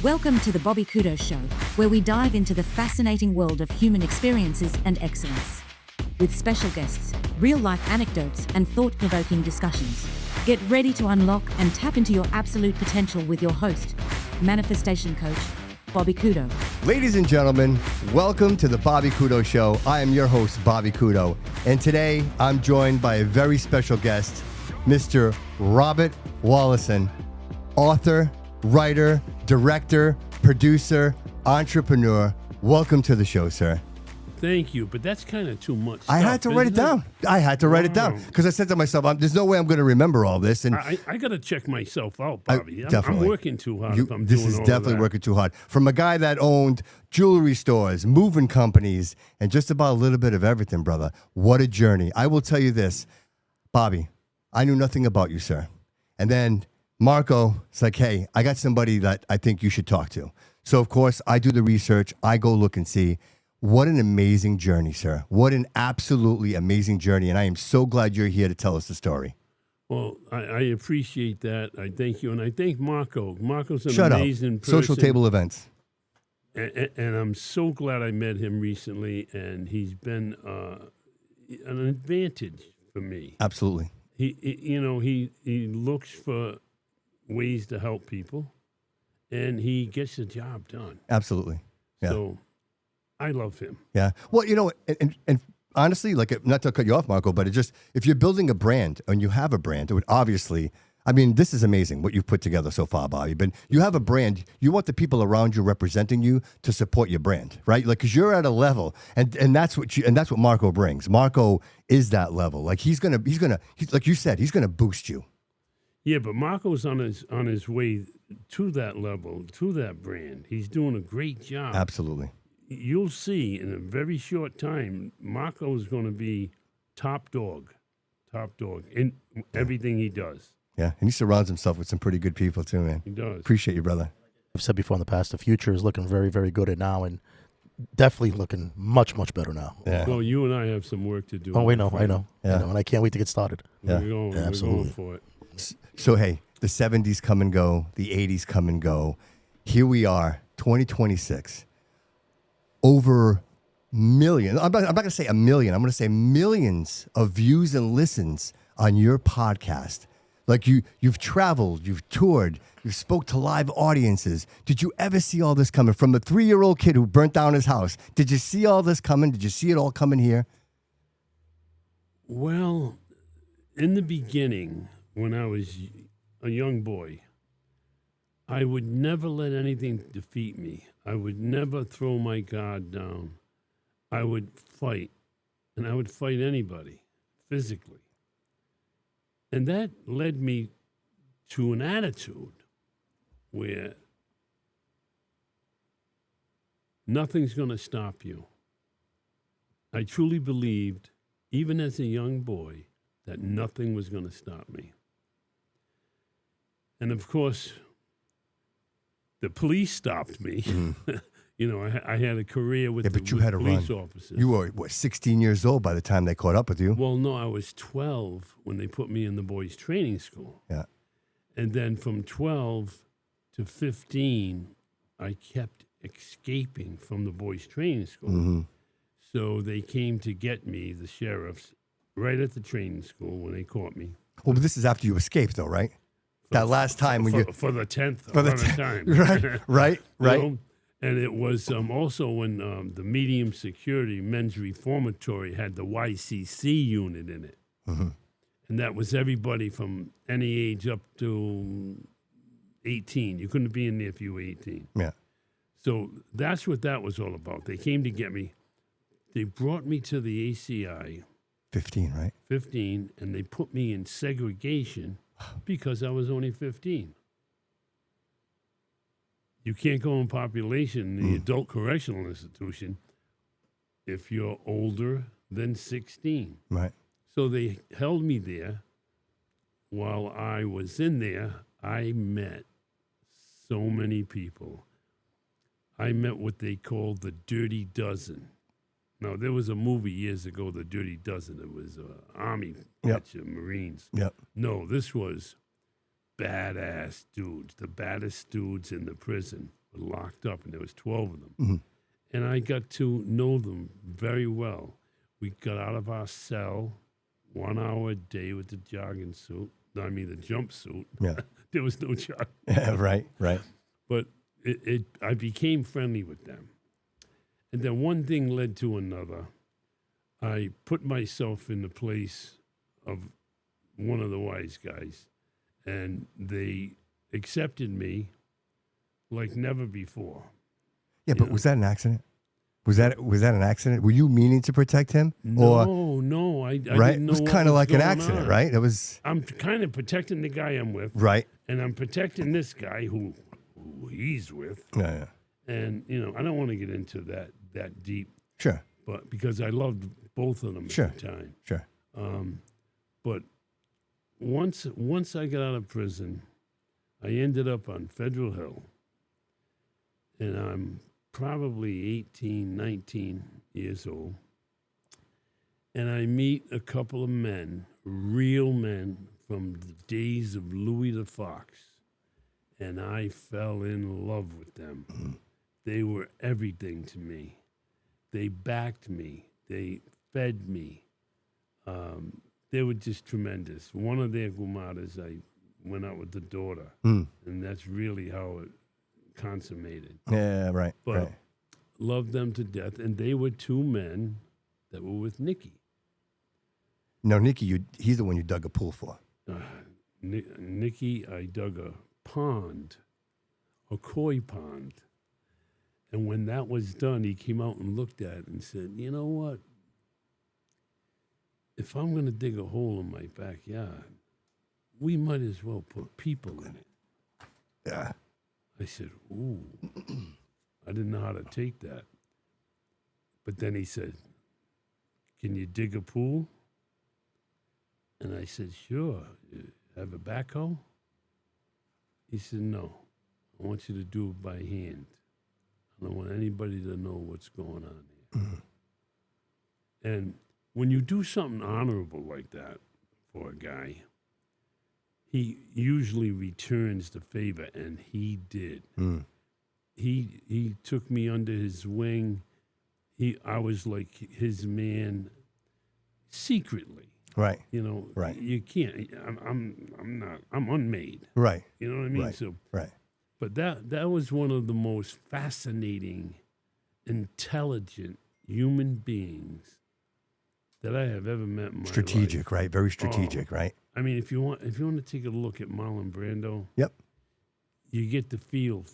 Welcome to the Bobby Kudo Show, where we dive into the fascinating world of human experiences and excellence. With special guests, real-life anecdotes, and thought-provoking discussions. Get ready to unlock and tap into your absolute potential with your host, manifestation coach, Bobby Kudo. Ladies and gentlemen, welcome to the Bobby Kudo Show. I am your host, Bobby Kudo, and today I'm joined by a very special guest, Mr. Bobby Walason, author, writer, director, producer, entrepreneur. Welcome to the show, sir. Thank you, but that's kind of too much stuff, I had to write it down. I had to write it down because I said to myself, there's no way I'm going to remember all this. And I got to check myself out, Bobby. Definitely. I'm working too hard if I'm this doing is all definitely of that. working too hard. From a guy that owned jewelry stores, moving companies, and just about a little bit of everything, brother. What a journey. I will tell you this, Bobby, I knew nothing about you, sir. And then Marco, it's like, hey, I got somebody that I think you should talk to. So, of course, I do the research. I go look and see. What an amazing journey, sir. What an absolutely amazing journey. And I am so glad you're here to tell us the story. Well, I appreciate that. I thank you. And I thank Marco. Marco's an Shut amazing up. person. Social table events. And I'm so glad I met him recently. And he's been an advantage for me. Absolutely. He looks for ways to help people. And he gets the job done. Absolutely. Yeah. So I love him. Yeah. Well, and honestly, like, not to cut you off, Marco, but it just, if you're building a brand and you have a brand, it would obviously, I mean, this is amazing what you've put together so far, Bobby, but you have a brand, you want the people around you representing you to support your brand, right? Like, cause you're at a level and that's what Marco brings. Marco is that level. Like he's like you said, he's going to boost you. Yeah, but Marco's on his way to that level, to that brand. He's doing a great job. Absolutely. You'll see in a very short time, Marco is going to be top dog in everything he does. Yeah, and he surrounds himself with some pretty good people too, man. He does. Appreciate you, brother. I've said before in the past, the future is looking very, very good at now, and definitely looking much, much better now. Yeah. Well, you and I have some work to do. Oh, I know, Yeah. and I can't wait to get started. Yeah. We're going absolutely. for it. So, hey, the 70s come and go, the 80s come and go. Here we are, 2026. Over millions, I'm not going to say a million, I'm going to say millions of views and listens on your podcast. Like you've traveled, you've toured, you've spoke to live audiences. Did you ever see all this coming? From a 3-year-old kid who burnt down his house, did you see all this coming? Did you see it all coming here? Well, in the beginning, when I was a young boy, I would never let anything defeat me. I would never throw my guard down. I would fight, and I would fight anybody physically. And that led me to an attitude where nothing's going to stop you. I truly believed, even as a young boy, that nothing was going to stop me. And of course, the police stopped me. I had a career with But you had to police run. officers. You were, 16 years old by the time they caught up with you? Well, no, I was 12 when they put me in the boys' training school. Yeah. And then from 12 to 15, I kept escaping from the boys' training school. Mm-hmm. So they came to get me, the sheriffs, right at the training school when they caught me. Well, but this is after you escaped, though, right? That last time when you... For the 10th For the time. Right. You know? And it was also when the medium security men's reformatory had the YCC unit in it. Mm-hmm. And that was everybody from any age up to 18. You couldn't be in there if you were 18. Yeah. So that's what that was all about. They came to get me. They brought me to the ACI. 15, right? 15, and they put me in segregation because I was only 15. You can't go in population in the adult correctional institution if you're older than 16. Right. So they held me there. While I was in there, I met so many people. I met what they called the Dirty Dozen. Now, there was a movie years ago, The Dirty Dozen. It was an Army batch of Marines. Yep. No, this was badass dudes, the baddest dudes in the prison. were locked up, and there was 12 of them. And I got to know them very well. We got out of our cell 1 hour a day with the jogging suit. I mean, the jumpsuit. Yeah. There was no jogging. Right. But I became friendly with them. And then one thing led to another. I put myself in the place of one of the wise guys, and they accepted me like never before. Yeah, but was that an accident? Was that an accident? Were you meaning to protect him? No, I right? didn't know. It was what kind of was like an going accident, on. right? It was I'm kind of protecting the guy I'm with, right. and I'm protecting this guy who he's with. Yeah. And I don't want to get into that deep, Sure. but because I loved both of them at the time. Sure. But once I got out of prison, I ended up on Federal Hill, and I'm probably 18, 19 years old, and I meet a couple of men, real men from the days of Louis the Fox, and I fell in love with them. They were everything to me. They backed me. They fed me. They were just tremendous. One of their gumadas, I went out with the daughter, and that's really how it consummated. Yeah, right. But loved them to death, and they were two men that were with Nicky. No, Nicky, he's the one you dug a pool for. Nicky, I dug a pond, a koi pond. And when that was done, he came out and looked at it and said, you know what? If I'm going to dig a hole in my backyard, we might as well put people in it. Yeah. I said, ooh, I didn't know how to take that. But then he said, can you dig a pool? And I said, sure. You have a backhoe? He said, no. I want you to do it by hand. I don't want anybody to know what's going on here. And when you do something honorable like that for a guy, he usually returns the favor, and he did. He took me under his wing. I was like his man secretly. Right. Right. You can't. I'm not. I'm unmade. Right. You know what I mean? Right. So. Right. But that was one of the most fascinating, intelligent human beings that I have ever met in my Strategic, life. right? Very strategic, right? I mean, if you want to take a look at Marlon Brando, Yep. you get the feel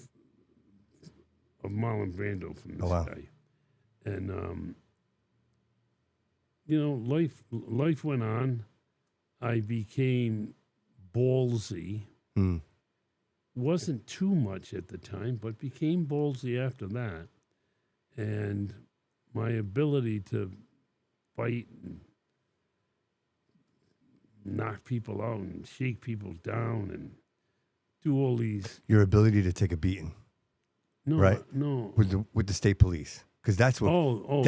of Marlon Brando from this guy. And life went on. I became ballsy. Wasn't too much at the time, but became ballsy after that. And my ability to fight and knock people out and shake people down and do all these. Your ability to take a beating. No, right? No. With the state police. Because that's what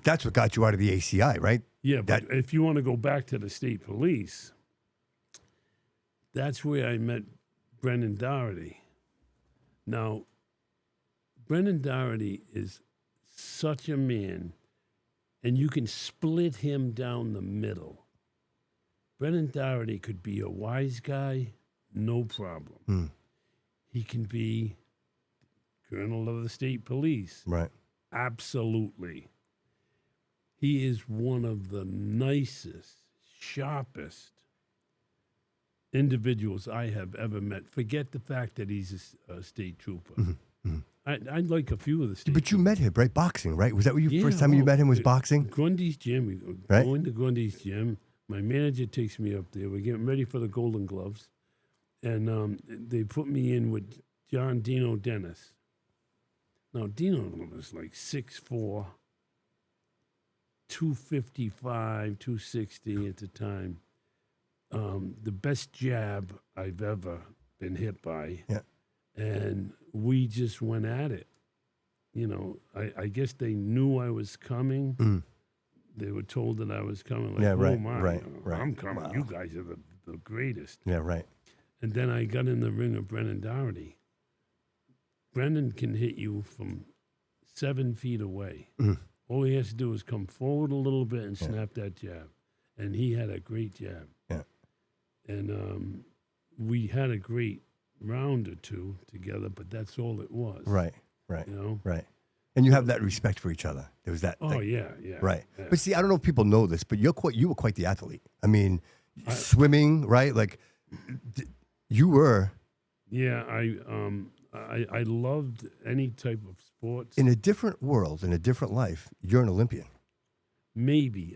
that's what got you out of the ACI, right? Yeah, but if you want to go back to the state police, that's where I met Brennan Doherty. Now, Brennan Doherty is such a man, and you can split him down the middle. Brennan Doherty could be a wise guy, no problem. He can be colonel of the state police. Right. Absolutely. He is one of the nicest, sharpest individuals I have ever met. Forget the fact that he's a state trooper. I'd like a few of the state But you met him, right? Boxing, right? Was that what first time you met him was boxing? Grundy's gym. We go into Grundy's gym. My manager takes me up there. We're getting ready for the Golden Gloves. And they put me in with John Dino Dennis. Now, Dino was like 6'4", 255, 260 at the time. The best jab I've ever been hit by. Yeah. And we just went at it. I guess they knew I was coming. They were told that I was coming. Like, right. I'm coming. Wow. You guys are the greatest. Yeah, right. And then I got in the ring of Brennan Doherty. Brendan can hit you from 7 feet away. Mhm. All he has to do is come forward a little bit and snap that jab. And he had a great jab. Yeah. And we had a great round or two together, but that's all it was. Right. You know? Right. And you have that respect for each other. There was that. Oh, thing. yeah. Right. Yeah. But see, I don't know if people know this, but you were quite the athlete. I mean, swimming, right? Like you were. Yeah, I loved any type of sports. In a different world, in a different life, you're an Olympian. Maybe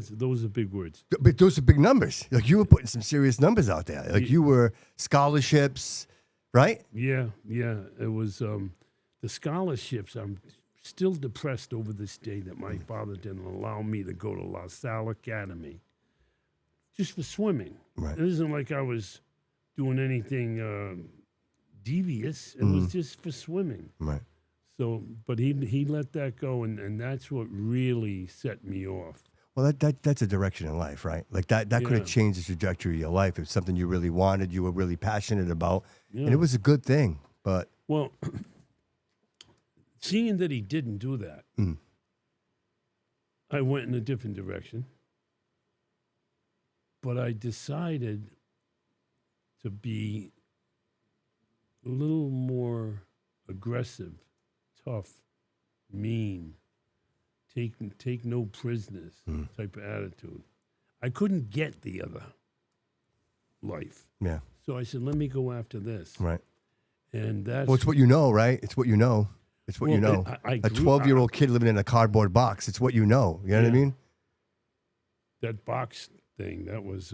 those are big words. But those are big numbers. Like you were putting some serious numbers out there. Like you were scholarships, right? Yeah. It was the scholarships. I'm still depressed over this day that my father didn't allow me to go to La Salle Academy just for swimming. Right. It isn't like I was doing anything devious. It was just for swimming. Right. So, but he let that go, and that's what really set me off. Well, that's a direction in life, right? Like that could have changed the trajectory of your life. It's something you really wanted, you were really passionate about, and it was a good thing. But well, seeing that he didn't do that, I went in a different direction. But I decided to be a little more aggressive, tough, mean, take no prisoners type of attitude. I couldn't get the other life. yeah, So I said, let me go after this. right. And that's Well, it's what you know, right? It's what you know. It's what you know. I A 12-year-old kid living in a cardboard box. It's what you know. You know what I mean? That box thing, that was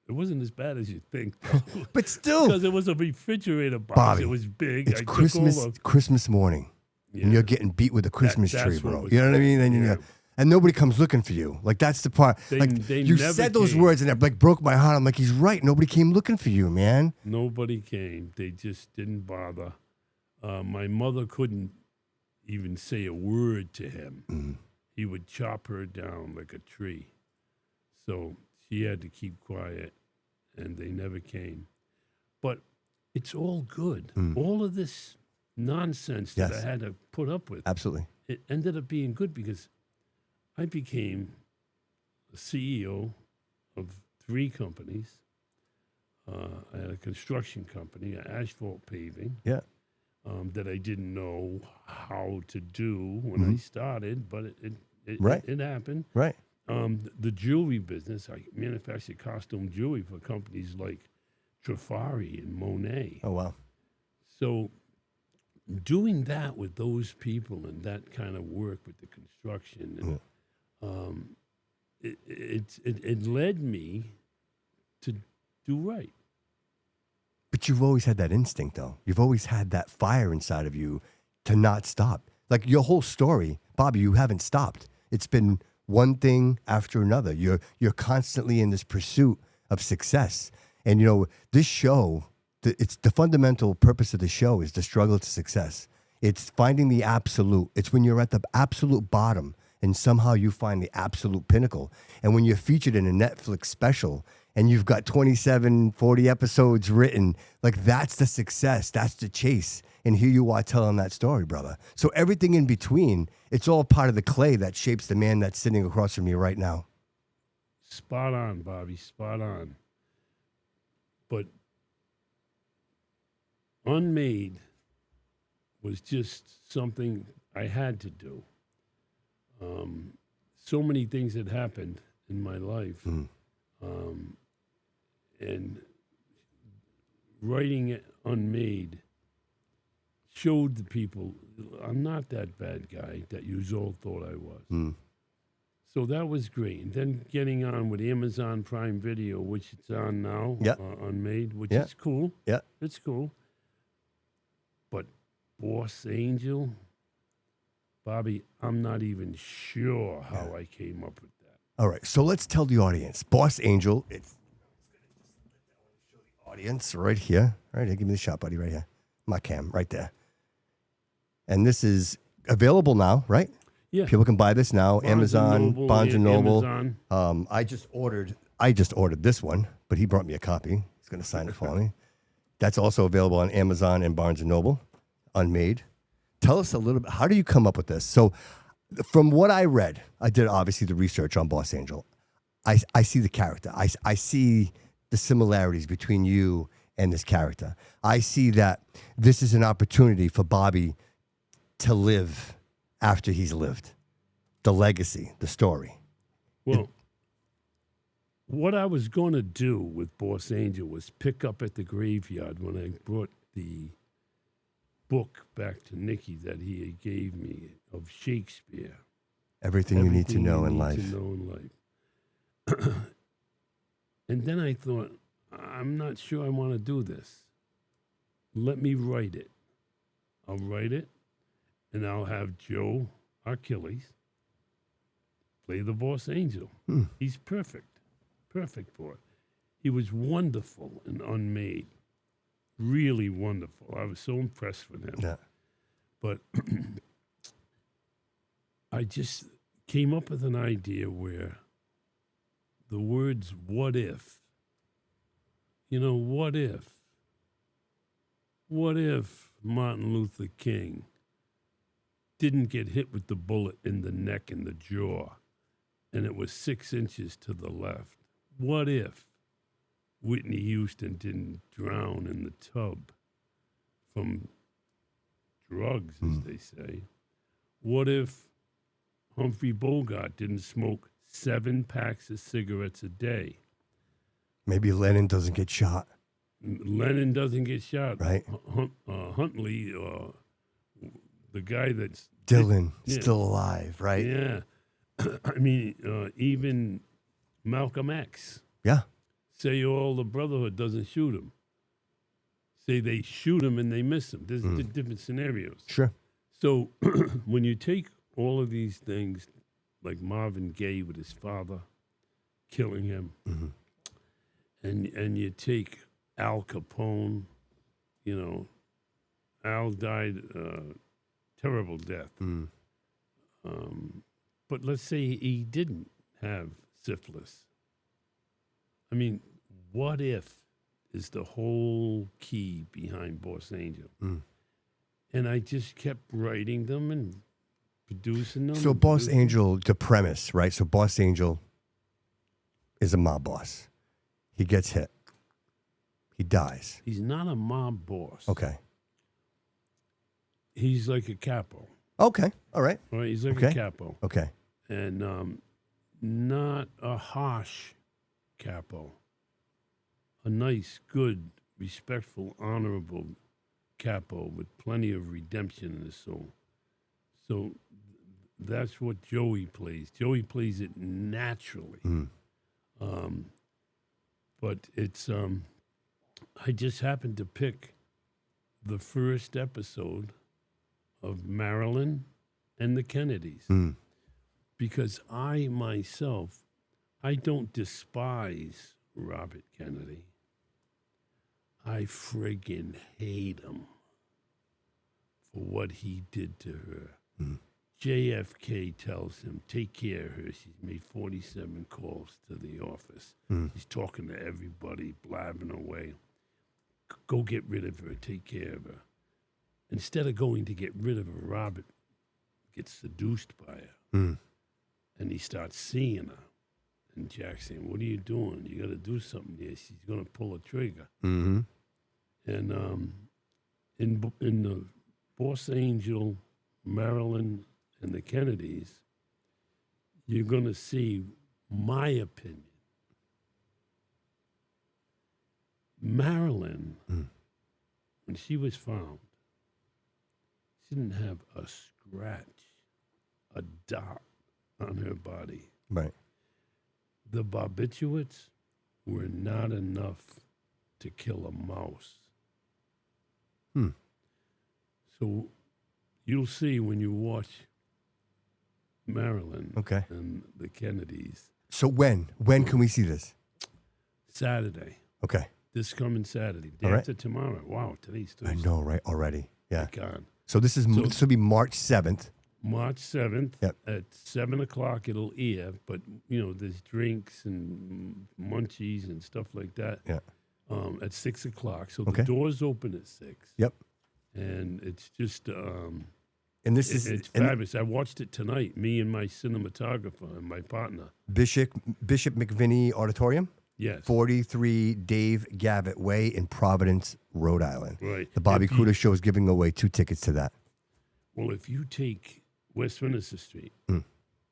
it wasn't as bad as you think, though. But still, Because it was a refrigerator box. Bobby, It was big. it's I took Christmas morning, and Yeah. you're getting beat with a Christmas that's tree, what bro. was You know what I mean? And yeah. and nobody comes looking for you. Like that's the part. They You never said those came. words, and it like broke my heart. I'm like, he's right. Nobody came looking for you, man. Nobody came. They just didn't bother. My mother couldn't even say a word to him. He would chop her down like a tree. So she had to keep quiet, and they never came. But it's all good. All of this nonsense that Yes. I had to put up with, Absolutely. it ended up being good because I became a CEO of 3 companies. I had a construction company, asphalt paving, Yeah. that I didn't know how to do when I started, but Right. it happened. Right. The jewelry business, I manufactured costume jewelry for companies like Trifari and Monet. Oh wow. So doing that with those people and that kind of work with the construction, and, it led me to do right. But you've always had that instinct, though. You've always had that fire inside of you to not stop. Like your whole story, Bobby, you haven't stopped. It's been one thing after another. You're constantly in this pursuit of success. And you know, this show, it's the fundamental purpose of the show is the struggle to success. It's finding the absolute. It's when you're at the absolute bottom and somehow you find the absolute pinnacle. And when you're featured in a Netflix special and you've got 27, 40 episodes written, like that's the success, that's the chase. And here you are telling that story, brother. So everything in between, it's all part of the clay that shapes the man that's sitting across from you right now. Spot on, Bobby, spot on. But Unmade was just something I had to do. So many things had happened in my life. And writing it Unmade showed the people I'm not that bad guy that you all thought I was. So that was great. And then getting on with Amazon Prime Video, which it's on now, Yeah. Unmade, which Yeah. is cool. Yeah. It's cool. But Boss Angel, Bobby, I'm not even sure how I came up with that. All right, so let's tell the audience. Boss Angel, it's show the audience right here. Right here, give me the shot, buddy, right here. My cam, right there. And this is available now, right? Yeah. People can buy this now. Amazon, Barnes and Noble. Amazon. I just ordered this one, but he brought me a copy. He's going to sign it for me. That's also available on Amazon and Barnes & Noble, Unmade. Tell us a little bit, how do you come up with this? So from what I read, I did obviously the research on Boss Angel. I see the character. I see the similarities between you and this character. I see that this is an opportunity for Bobby to live after he's lived. The legacy, the story. Well, what I was going to do with Boss Angel was pick up at the graveyard when I brought the book back to Nicky that he gave me of Shakespeare. Everything you need to know in life. And then I thought, I'm not sure I want to do this. Let me write it. I'll write it, and I'll have Joe Achilles play the Boss Angel. He's perfect for it. He was wonderful in Unmade, really wonderful. I was so impressed with him. Yeah. But I just came up with an idea where the words "what if," what if? What if Martin Luther King didn't get hit with the bullet in the neck and the jaw, and it was 6 inches to the left? What if Whitney Houston didn't drown in the tub from drugs, as they say? What if Humphrey Bogart didn't smoke 7 packs of cigarettes a day? Maybe Lennon doesn't get shot. Lennon doesn't get shot. Right. Huntley, the guy that's... Dylan, still alive, right? Yeah. I mean, even Malcolm X. Yeah. Say all the Brotherhood doesn't shoot him. Say they shoot him and they miss him. There's different scenarios. Sure. So when you take all of these things, like Marvin Gaye with his father killing him, and you take Al Capone, Al died terrible death. But let's say he didn't have syphilis. I mean, what if is the whole key behind Boss Angel. And I just kept writing them and producing them. So Boss Angel, the premise, right? So Boss Angel is a mob boss. He gets hit. He dies. He's not a mob boss. Okay. He's like a capo. Okay. All right. Right? He's like a capo. Okay. And not a harsh capo. A nice, good, respectful, honorable capo with plenty of redemption in his soul. So that's what Joey plays. Joey plays it naturally. But it's, I just happened to pick the first episode of Marilyn and the Kennedys. Because I myself, I don't despise Robert Kennedy. I friggin' hate him for what he did to her. JFK tells him, take care of her. She's made 47 calls to the office. She's talking to everybody, blabbing away. Go get rid of her. Take care of her. Instead of going to get rid of her, Robert gets seduced by her. And he starts seeing her. And Jack's saying, what are you doing? You got to do something here. She's going to pull a trigger. And in the Boss Angel, Marilyn, and the Kennedys, you're going to see my opinion. Marilyn, when she was found, she didn't have a scratch, a dot on her body. Right. The barbiturates were not enough to kill a mouse. So you'll see when you watch Marilyn and the Kennedys. So when can we see this? Saturday. Okay. This coming Saturday. Day after tomorrow. Wow, today's Thursday. I know, right? Already. Yeah. God. So this will be March 7th. March 7th Yep. at 7 o'clock it'll air, but, there's drinks and munchies and stuff like that. Yeah. at 6 o'clock. So Okay. the doors open at 6. Yep. And it's just And this is it's and fabulous. I watched it tonight. Me and my cinematographer and my partner. Bishop McVinney Auditorium, Yes. 43 Dave Gavitt Way in Providence, Rhode Island. Right. The Bobby If you- Crudup Show is giving away 2 tickets to that. Well, if you take Westminster Street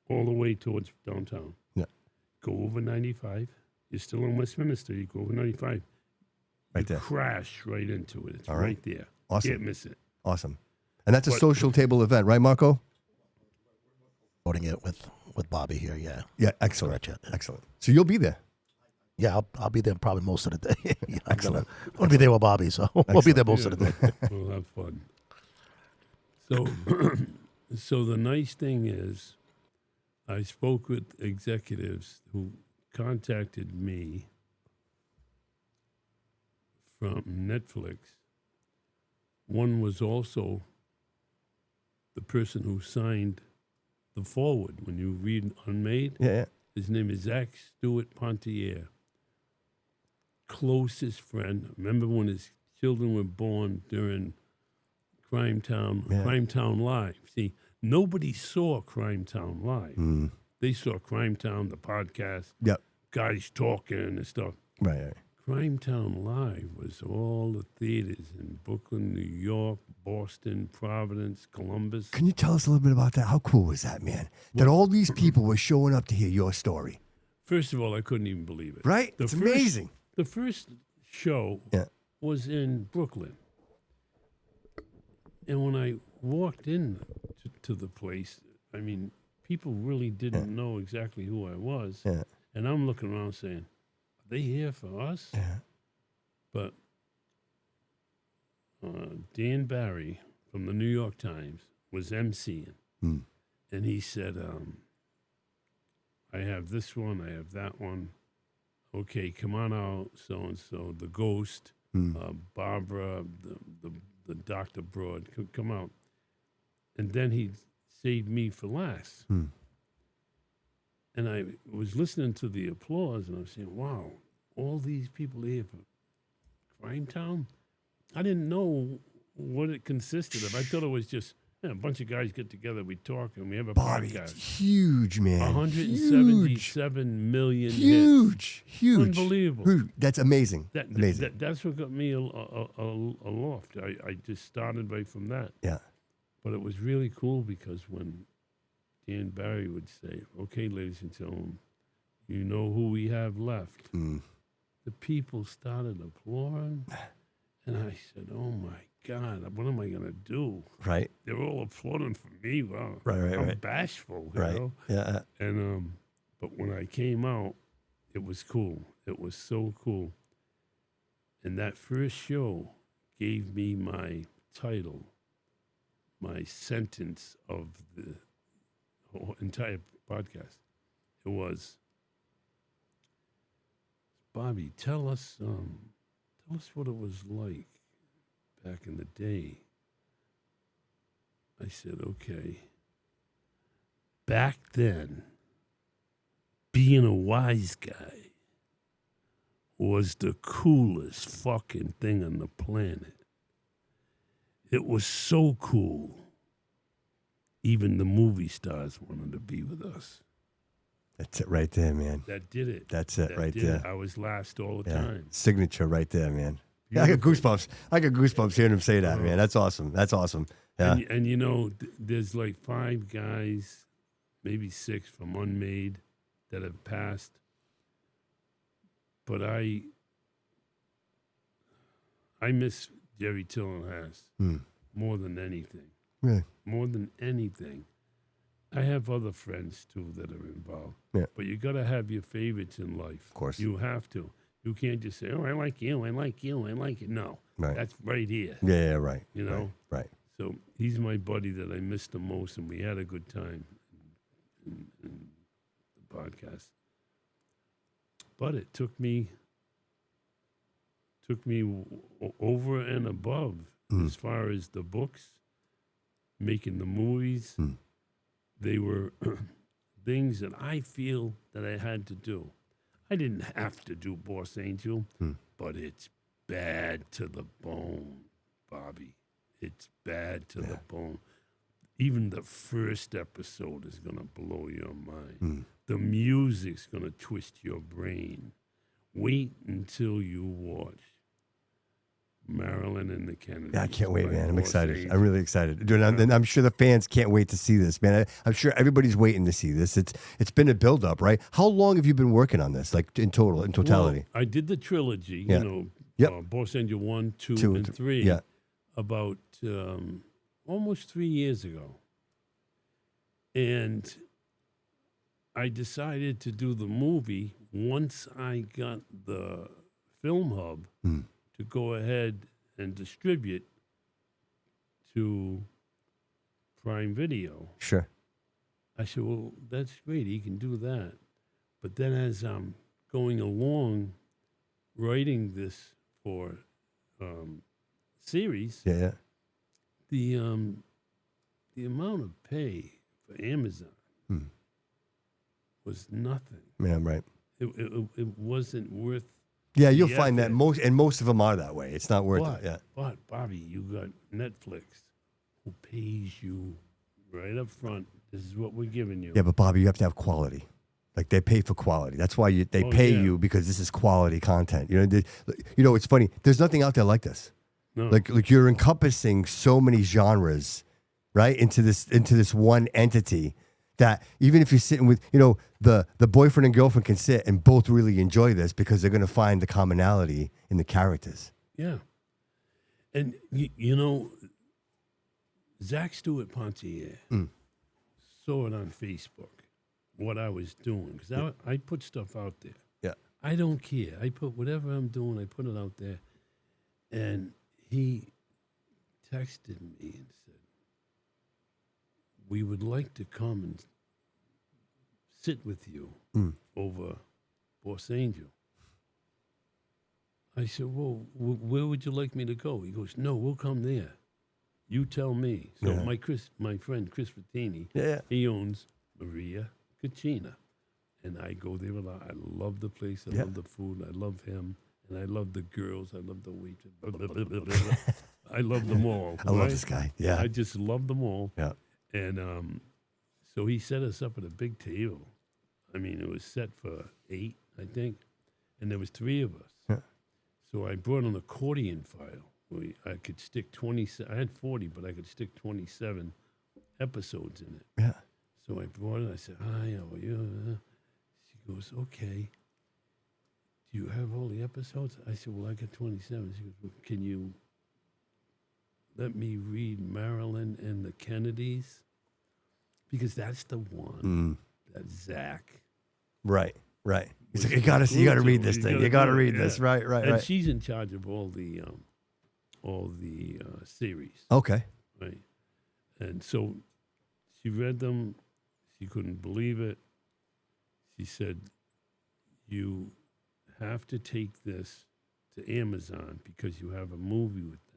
all the way towards downtown, Yeah. go over 95. You're still in Westminster. You go over 95. Right you there. crash right into it. It's All right. right. There. Awesome. Can't miss it. Awesome. And that's a But- social table event, right, Marco? Voting it with Bobby here, yeah. Yeah, excellent. Correct, yeah. Excellent. So you'll be there. Yeah, I'll be there probably most of the day. Yeah, Excellent. I'm gonna be there with Bobby, so we'll be there most of the day. We'll have fun. So, so the nice thing is, I spoke with executives who contacted me from Netflix. One was also the person who signed the forward. When you read Unmade, Yeah. his name is Zach Stewart Pontier. Closest friend. Remember when his children were born during Crime Town Live? See, nobody saw Crime Town Live. They saw Crime Town, the podcast, Yep. guys talking and stuff. Right. Crime Town Live was all the theaters in Brooklyn, New York, Boston, Providence, Columbus. Can you tell us a little bit about that? How cool was that, man? That all these people were showing up to hear your story. First of all, I couldn't even believe it. Right? The It's first- amazing. The first show Yeah. was in Brooklyn. And when I walked in to the place, I mean, people really didn't know exactly who I was. Yeah. And I'm looking around saying, are they here for us? Yeah. But Dan Barry from the New York Times was emceeing. Hmm. And he said, I have this one, I have that one. Okay, come on out, so-and-so, the ghost, Barbara, the Dr. Broad, come out. And then he saved me for last. And I was listening to the applause, and I was saying, wow, all these people here for Crime Town? I didn't know what it consisted of. I thought it was just a bunch of guys get together, we talk, and we have a Bobby, podcast. huge, man. 177 million hits. Huge. Unbelievable. Huge. That's amazing. Amazing. That's what got me aloft. I just started right from that. Yeah. But it was really cool because when Dan Barry would say, okay, ladies and gentlemen, you know who we have left. The people started applauding. And I said, oh, my God, what am I going to do? Right. They're all applauding for me. Wow. Right. I'm bashful, you Right. know? Yeah. And but when I came out, it was cool. It was so cool. And that first show gave me my title, my sentence of the whole entire podcast. It was, Bobby, tell us what it was like back in the day. I said, okay. Back then, being a wise guy was the coolest fucking thing on the planet. It was so cool. Even the movie stars wanted to be with us. That's it right there, man. That did it. That's it That right did there. it. I was last all the Yeah. time. Signature right there, man. Yeah, I got goosebumps. I got goosebumps hearing him say that, man. That's awesome. That's awesome. Yeah. And you know, there's like 5 guys, maybe 6 from Unmade that have passed. But I miss Jerry Tillenhaas more than anything. Really? More than anything. I have other friends too that are involved. Yeah. But you got to have your favorites in life. Of course. You have to. You can't just say, "Oh, I like you. I like you. I like you." No. Right. That's right here. Yeah, right. You know? Right. So he's my buddy that I miss the most, and we had a good time in the podcast. But it took me over and above as far as the books, making the movies. They were things that I feel that I had to do. I didn't have to do Boss Angel, but it's bad to the bone, Bobby. It's bad to the bone. Even the first episode is going to blow your mind. The music's going to twist your brain. Wait until you watch Marilyn and the Kennedys. Yeah, I can't wait, man. I'm Boss excited. Angel. I'm really excited. Dude, I'm sure the fans can't wait to see this, man. I'm sure everybody's waiting to see this. It's been a build-up, right? How long have you been working on this, like in totality? Well, I did the trilogy, Yeah. Boss Angel 1, 2, and 3, Yeah. about almost 3 years ago. And I decided to do the movie once I got the film hub to go ahead and distribute to Prime Video. Sure. I said, well, that's great. He can do that. But then as I'm going along writing this for series, Yeah. the amount of pay for Amazon was nothing. Yeah, right. It wasn't worth. Yeah, you'll the find that effort. most of them are that way. It's not worth it. Yeah. But Bobby, you got Netflix, who pays you right up front. This is what we're giving you. Yeah, but Bobby, you have to have quality. Like they pay for quality. That's why they pay you, because this is quality content. You know, it's funny. There's nothing out there like this. No. Like you're encompassing so many genres, right, into this one entity, that even if you're sitting with, the boyfriend and girlfriend can sit and both really enjoy this because they're going to find the commonality in the characters. Yeah. And, Zach Stewart Pontier saw it on Facebook, what I was doing. Because I put stuff out there. Yeah. I don't care. I put whatever I'm doing, I put it out there. And he texted me and said, we would like to come and sit with you over Boss Angel. I said, well, where would you like me to go? He goes, no, we'll come there. You tell me. So my friend Chris Frattini, he owns Maria Cucina. And I go there a lot. I love the place. I love the food. I love him. And I love the girls. I love the waitress. I love them all. I love this guy. Yeah. I just love them all. Yeah. And so he set us up at a big table. I mean, it was set for 8, I think. And there was 3 of us. Yeah. So I brought an accordion file. I could stick 27. I had 40, but I could stick 27 episodes in it. Yeah. So I brought it. I said, hi, how are you? She goes, okay. Do you have all the episodes? I said, well, I got 27. She goes, well, can you let me read Marilyn and the Kennedys? Because that's the one that Zach. Right. He's like, you gotta read this thing. You gotta read this. Right. And she's in charge of all the series. Okay. Right. And so she read them. She couldn't believe it. She said, you have to take this to Amazon because you have a movie with them.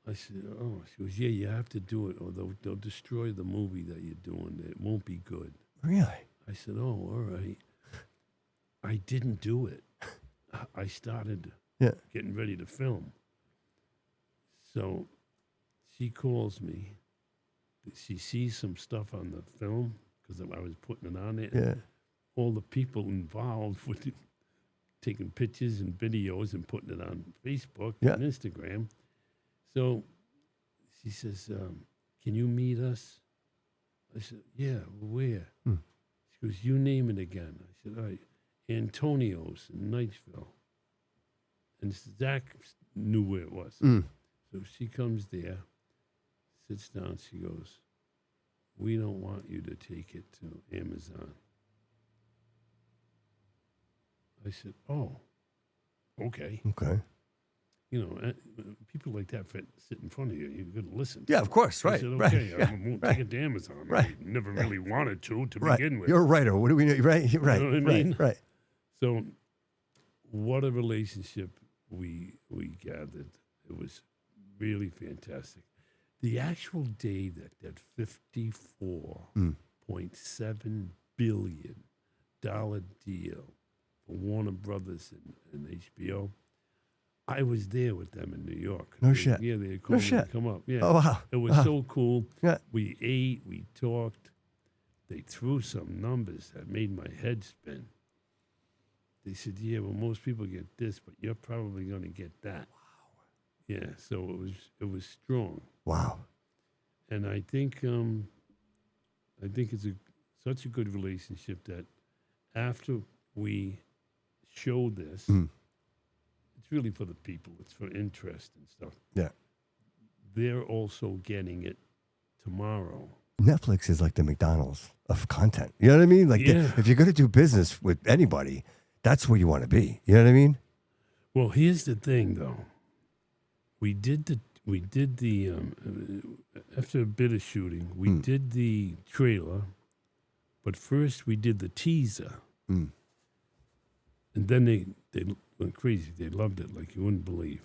I said, oh. She goes, yeah, you have to do it or they'll destroy the movie that you're doing. It won't be good. Really? I said, oh, all right. I didn't do it. I started getting ready to film. So she calls me. She sees some stuff on the film because I was putting it on it. Yeah. All the people involved with taking pictures and videos and putting it on Facebook and Instagram. So she says, can you meet us? I said, yeah, where? She goes, you name it again. I said, all right, Antonio's in Knightsville. And Zach knew where it was. So she comes there, sits down, she goes, we don't want you to take it to Amazon. I said, oh, okay. Okay. People like that sit in front of you. You're going to listen. Yeah, of course. Right. I said, Right. okay, Yeah. I won't take it to Amazon. Right. I never really wanted to Right. begin with. You're a writer. What do we know? Right. Right. know what I mean? Right. So what a relationship we gathered. It was really fantastic. The actual day that $54.7 billion deal for Warner Brothers and HBO. I was there with them in New York. No shit. Yeah, they No called me shit. to come up. Yeah. Oh, wow. It was Wow. so cool. Yeah. We ate, we talked. They threw some numbers that made my head spin. They said, yeah, well, most people get this, but you're probably going to get that. Wow. Yeah, so it was strong. Wow. And I think it's such a good relationship that after we show this, it's really for the people. It's for interest and stuff. Yeah. They're also getting it tomorrow. Netflix is like the McDonald's of content. You know what I mean? Like, Yeah. if you're going to do business with anybody, that's where you want to be. You know what I mean? Well, here's the thing, though. We did the after a bit of shooting, we did the trailer, but first we did the teaser, and then they went crazy. They loved it like you wouldn't believe.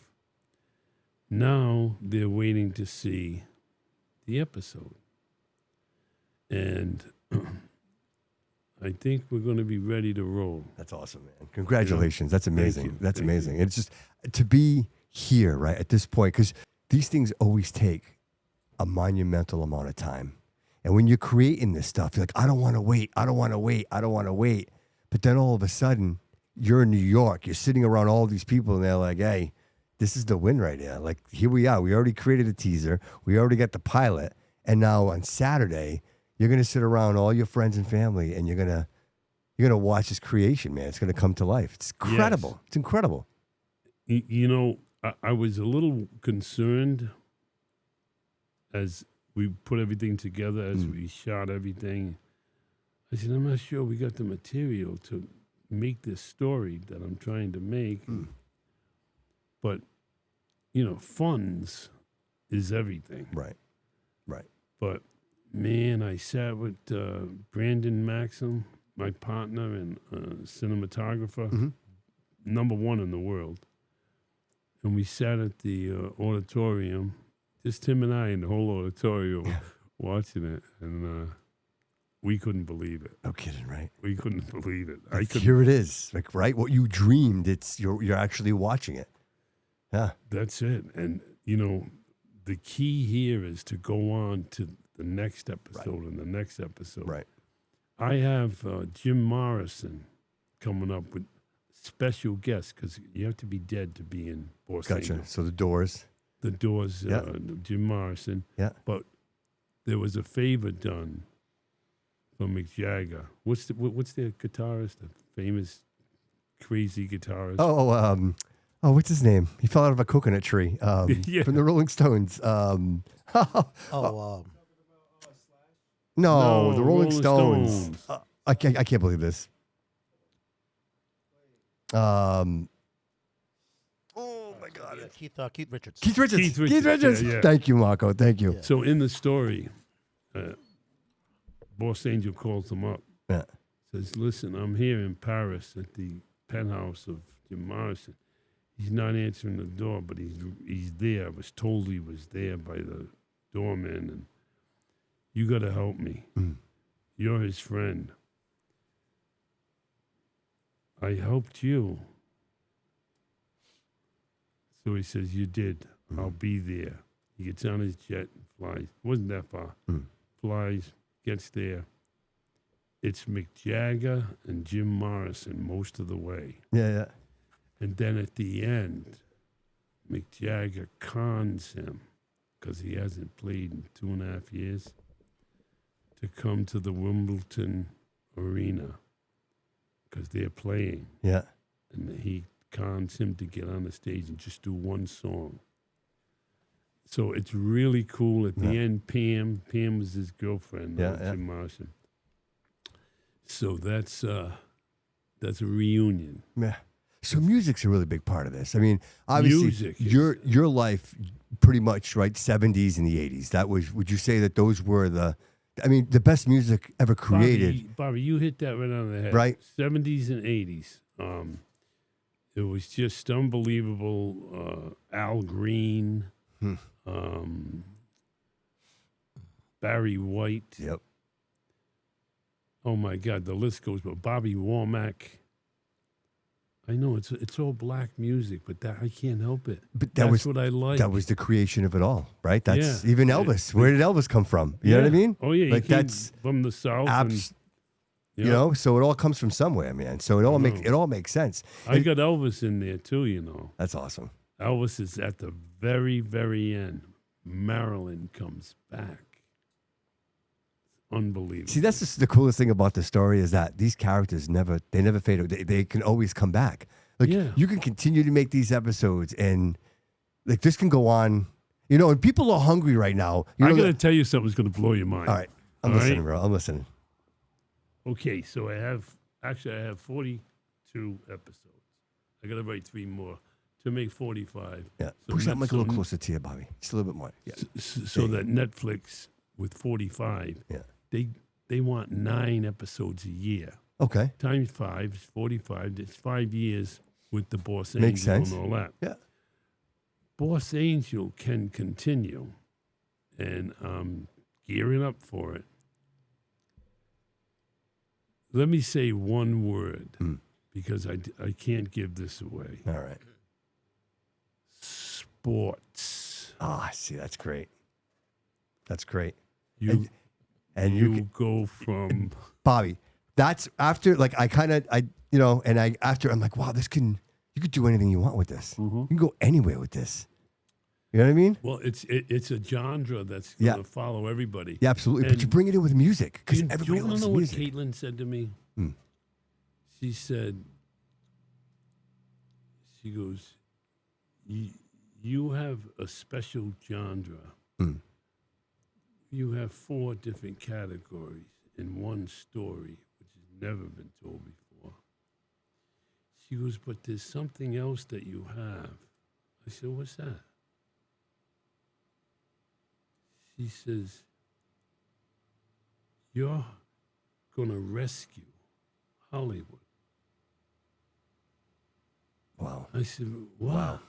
Now they're waiting to see the episode, and I think we're going to be ready to roll. That's awesome, man. Congratulations. That's amazing. you. That's Thank amazing. It's just to be here, right, at this point, because these things always take a monumental amount of time. And when you're creating this stuff, you're like, I don't want to wait. I don't want to wait. I don't want to wait. But then all of a sudden, you're in New York. You're sitting around all these people, and they're like, hey, this is the win right here. Like, here we are. We already created a teaser. We already got the pilot. And now on Saturday, you're going to sit around all your friends and family, and you're going to watch this creation, man. It's going to come to life. It's incredible. Yes. It's incredible. You know, I was a little concerned as we put everything together, as we shot everything. I said, I'm not sure we got the material to make this story that I'm trying to make. But, you know, funds is everything. Right. Right. But, man, I sat with Brandon Maxim, my partner and cinematographer, number one in the world. And we sat at the auditorium, just him and I in the whole auditorium watching it. And we couldn't believe it. No kidding, right? We couldn't believe it. Here it is, like, right? What you dreamed, you're actually watching it. Yeah. That's it. And, you know, the key here is to go on to the next episode and the next episode. Right. I have Jim Morrison coming up with special guests because you have to be dead to be in Boss Gotcha. Angel. So the Doors. The Doors, Yeah. Jim Morrison. Yeah. But there was a favor done for Mick Jagger. What's the guitarist, the famous crazy guitarist? What's his name? He fell out of a coconut tree Yeah. from the Rolling Stones. No, the Rolling Stones. I can't believe this. Oh my God! Keith Richards. Keith Richards. Keith Richards. Yeah. Thank you, Marco. Thank you. So in the story, Boss Angel calls him up. Yeah. Says, listen, I'm here in Paris at the penthouse of Jim Morrison. He's not answering the door, but he's there. I was told he was there by the doorman, and you got to help me. You're his friend. I helped you. So he says, you did. I'll be there. He gets on his jet and flies. It wasn't that far. Flies, gets there. It's Mick Jagger and Jim Morrison most of the way. Yeah. And then at the end, Mick Jagger cons him, because he hasn't played in 2.5 years, to come to the Wimbledon arena, because they're playing. Yeah. And he cons him to get on the stage and just do one song. So it's really cool. At the end, Pam was his girlfriend, Jim Morrison. So that's a reunion. Yeah. So music's a really big part of this. I mean, obviously, Music your life, pretty much, right? 70s and the 80s. That was. Would you say that those were the best music ever created? Bobby, you hit that right on the head. Right. 70s and 80s. It was just unbelievable. Al Green, Barry White. Yep. Oh my God, the list goes. But Bobby Womack. I know it's all black music, but that I can't help it. But that's what I like. That was the creation of it all, right? That's Yeah. even Elvis. Where did Elvis come from? You know what I mean? Oh yeah, like he came that's from the South. you know, so it all comes from somewhere, man. So it all makes sense. I got Elvis in there too, you know. That's awesome. Elvis is at the very, very end. Marilyn comes back. Unbelievable. See, that's just the coolest thing about the story is that these characters never fade away. They can always come back. Like you can continue to make these episodes and like this can go on, you know, and people are hungry right now. You know, I got to tell you something that's going to blow your mind. All right. I'm listening, bro. I'm listening. Okay, so I have 42 episodes. I got to write 3 more to make 45. Yeah. So Push that mic a little closer to you, Bobby. Just a little bit more. Yeah. So that Netflix with 45. Yeah. They want 9 episodes a year. Okay. Times 5 is 45. It's 5 years with the Boss Makes Angel sense. and all that. Yeah. Boss Angel can continue, and I'm gearing up for it. Let me say one word because I can't give this away. All right. Sports. Ah, see, that's great. That's great. You you go from Bobby. That's after like I'm like, wow, you could do anything you want with this. You can go anywhere with this. You know what I mean? Well, it's a genre that's going to follow everybody. Yeah, absolutely. And but you bring it in with music because you everybody don't loves know music. what Caitlin said to me? She said, she goes, you have a special genre. You have 4 different categories in one story, which has never been told before. She goes, but there's something else that you have. I said, what's that? She says, you're going to rescue Hollywood. Wow. I said, wow.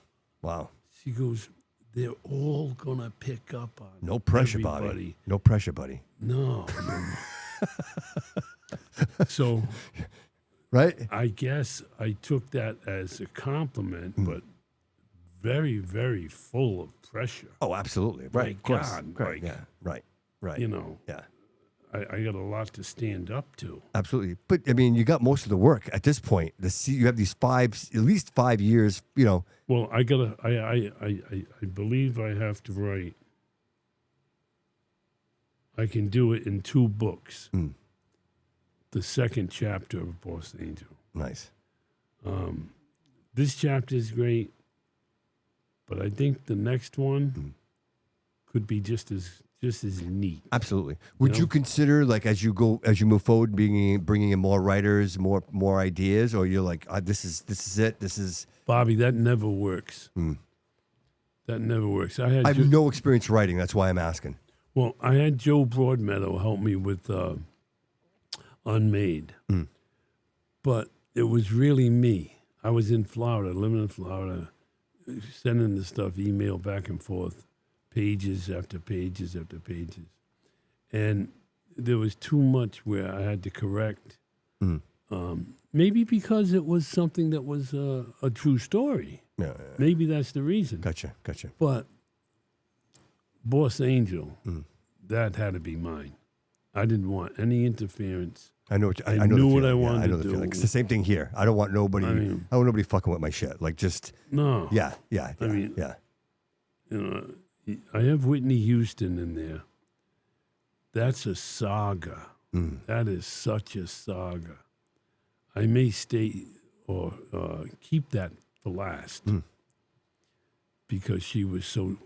Wow. She goes, they're all going to pick up on No pressure, everybody. Bobby. No pressure, buddy. No. So, right? I guess I took that as a compliment, but very, very full of pressure. Oh, absolutely. Right. My Of course. God, Right. like, Yeah. Right. Right. You know, Yeah. I got a lot to stand up to. Absolutely. But I mean, you got most of the work at this point. You have these at least 5 years, you know. Well, I believe I have to write. I can do it in 2 books. The second chapter of Boss Angel. Nice. This chapter is great, but I think the next one could be just as neat. Absolutely. Would you consider, like, as you move forward, bringing in more writers, more ideas, or you're like, this is it. This is Bobby. That never works. That never works. I have no experience writing. That's why I'm asking. Well, I had Joe Broadmeadow help me with Unmade, but it was really me. I was in Florida, living in Florida, sending the stuff, email back and forth, pages after pages after pages. And there was too much where I had to correct. Maybe because it was something that was a true story. Yeah. Maybe that's the reason. Gotcha. But Boss Angel, that had to be mine. I didn't want any interference. I know. I knew what I wanted I know to the do. feeling. It's the same thing here. I don't want nobody. I don't want nobody fucking with my shit. Like just. No. Yeah. I mean, yeah. You know, I have Whitney Houston in there. That's a saga. That is such a saga. I may stay or keep that for last because she was so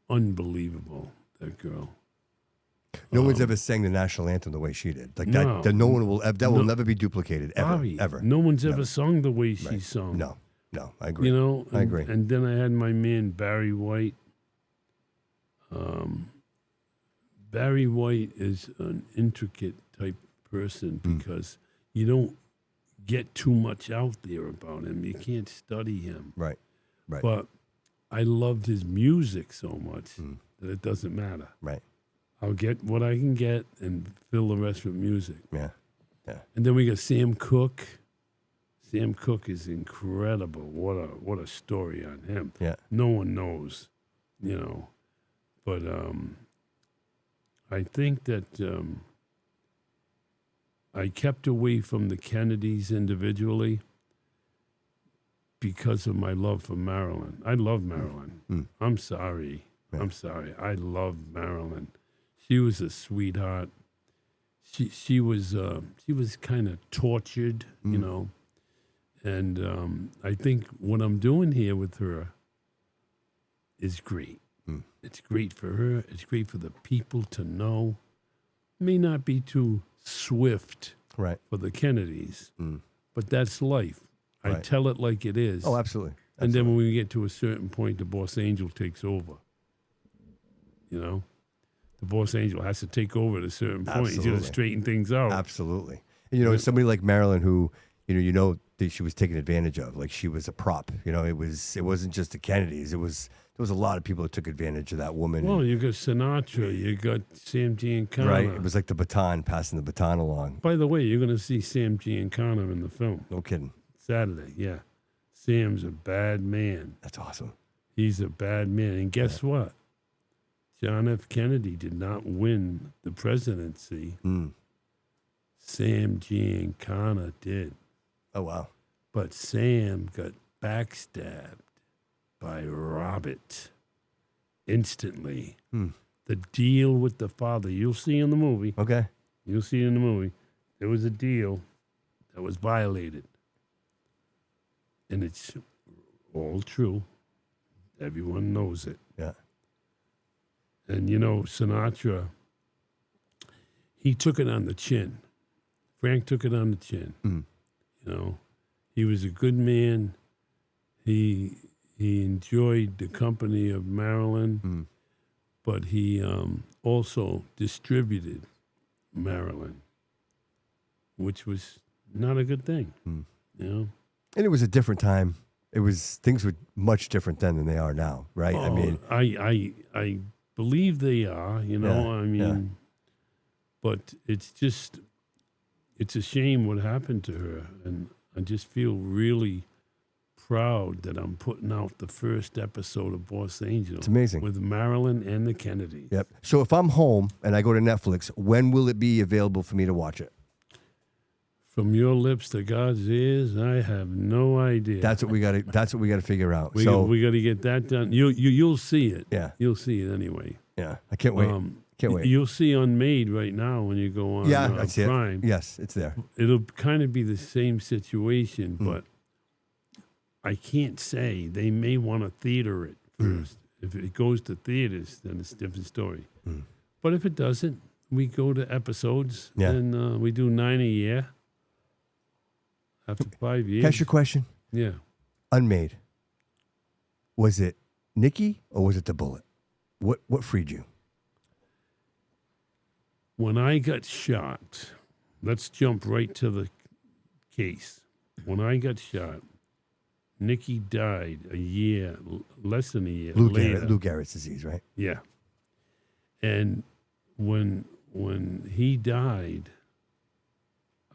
unbelievable, that girl. No one's ever sang the national anthem the way she did. Like No. that no one will. That will never be duplicated ever. Bobby, Ever. No one's Never. ever sung the way she sung. No. I agree. You know, I agree. And then I had my man Barry White. Barry White is an intricate type person because you don't get too much out there about him. You can't study him. Right. But I loved his music so much that it doesn't matter. Right. I'll get what I can get and fill the rest with music. Yeah. Yeah. And then we got Sam Cooke. Sam Cooke is incredible. What a story on him. Yeah. No one knows, But I think that I kept away from the Kennedys individually because of my love for Marilyn. I love Marilyn. Mm. I'm sorry. Yeah. I'm sorry. I love Marilyn. She was a sweetheart. She was kind of tortured, and I think what I'm doing here with her is great. Mm. It's great for her. It's great for the people to know. May not be too swift Right. for the Kennedys, Mm. but that's life. I Right. tell it like it is. Oh, absolutely. And then when we get to a certain point, the boss angel takes over. The boss angel has to take over at a certain point. He's going Absolutely. to straighten things out. Absolutely. And, somebody like Marilyn who, that she was taken advantage of, like she was a prop. It wasn't just the Kennedys. There was a lot of people that took advantage of that woman. Well, you got Sinatra, you got Sam Giancana. Right. It was like the baton, passing the baton along. By the way, you're going to see Sam Giancana in the film No kidding. Saturday. Yeah, Sam's a bad man. That's awesome. He's a bad man, and guess what? John F. Kennedy did not win the presidency. Mm. Sam Giancana did. Oh, wow. But Sam got backstabbed by Robert instantly. Hmm. The deal with the father, you'll see in the movie. Okay. You'll see in the movie. There was a deal that was violated. And it's all true. Everyone knows it. Yeah. And, Sinatra, he took it on the chin. Frank took it on the chin. Mm. He was a good man. He enjoyed the company of Marilyn, but he also distributed Marilyn, which was not a good thing. And it was a different time. Things were much different then than they are now, right? Oh, I mean, I believe they are, Yeah. But it's a shame what happened to her, and I just feel really proud that I'm putting out the first episode of Boss Angel. It's amazing. With Marilyn and the Kennedys. Yep. So if I'm home and I go to Netflix, when will it be available for me to watch it? From your lips to God's ears, I have no idea. That's what we got to. That's what we got to figure out. we So got to get that done. You'll see it. Yeah. You'll see it anyway. yeah, I can't wait. Can't wait. You'll see Unmade right now when you go on Yeah, I see Prime. it. Yes, it's there. It'll kind of be the same situation, Mm. but I can't say. They may want to theater it first. If it goes to theaters, then it's a different story. But if it doesn't, we go to episodes, Yeah. and we do 9 a year. After 5 years. Can I ask you a question? Yeah. Unmade. Was it Nikki or was it the bullet? What freed you? When I got shot, let's jump right to the case. When I got shot, Nikki died a year, less than a year later. Lou Gehrig's disease, right? Yeah. And when he died,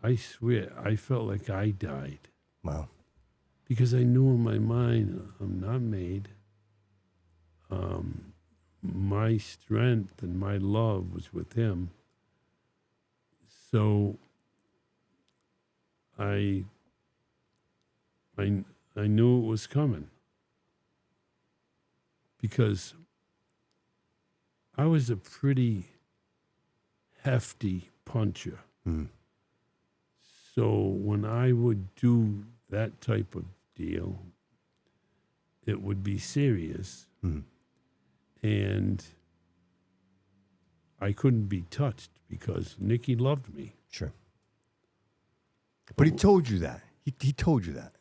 I swear, I felt like I died. Wow. Because I knew in my mind, I'm not made. My strength and my love was with him. So I knew it was coming. Because I was a pretty hefty puncher. Mm. So when I would do that type of deal, it would be serious. Mm. And I couldn't be touched because Nikki loved me. Sure. But he told you that. He told you that.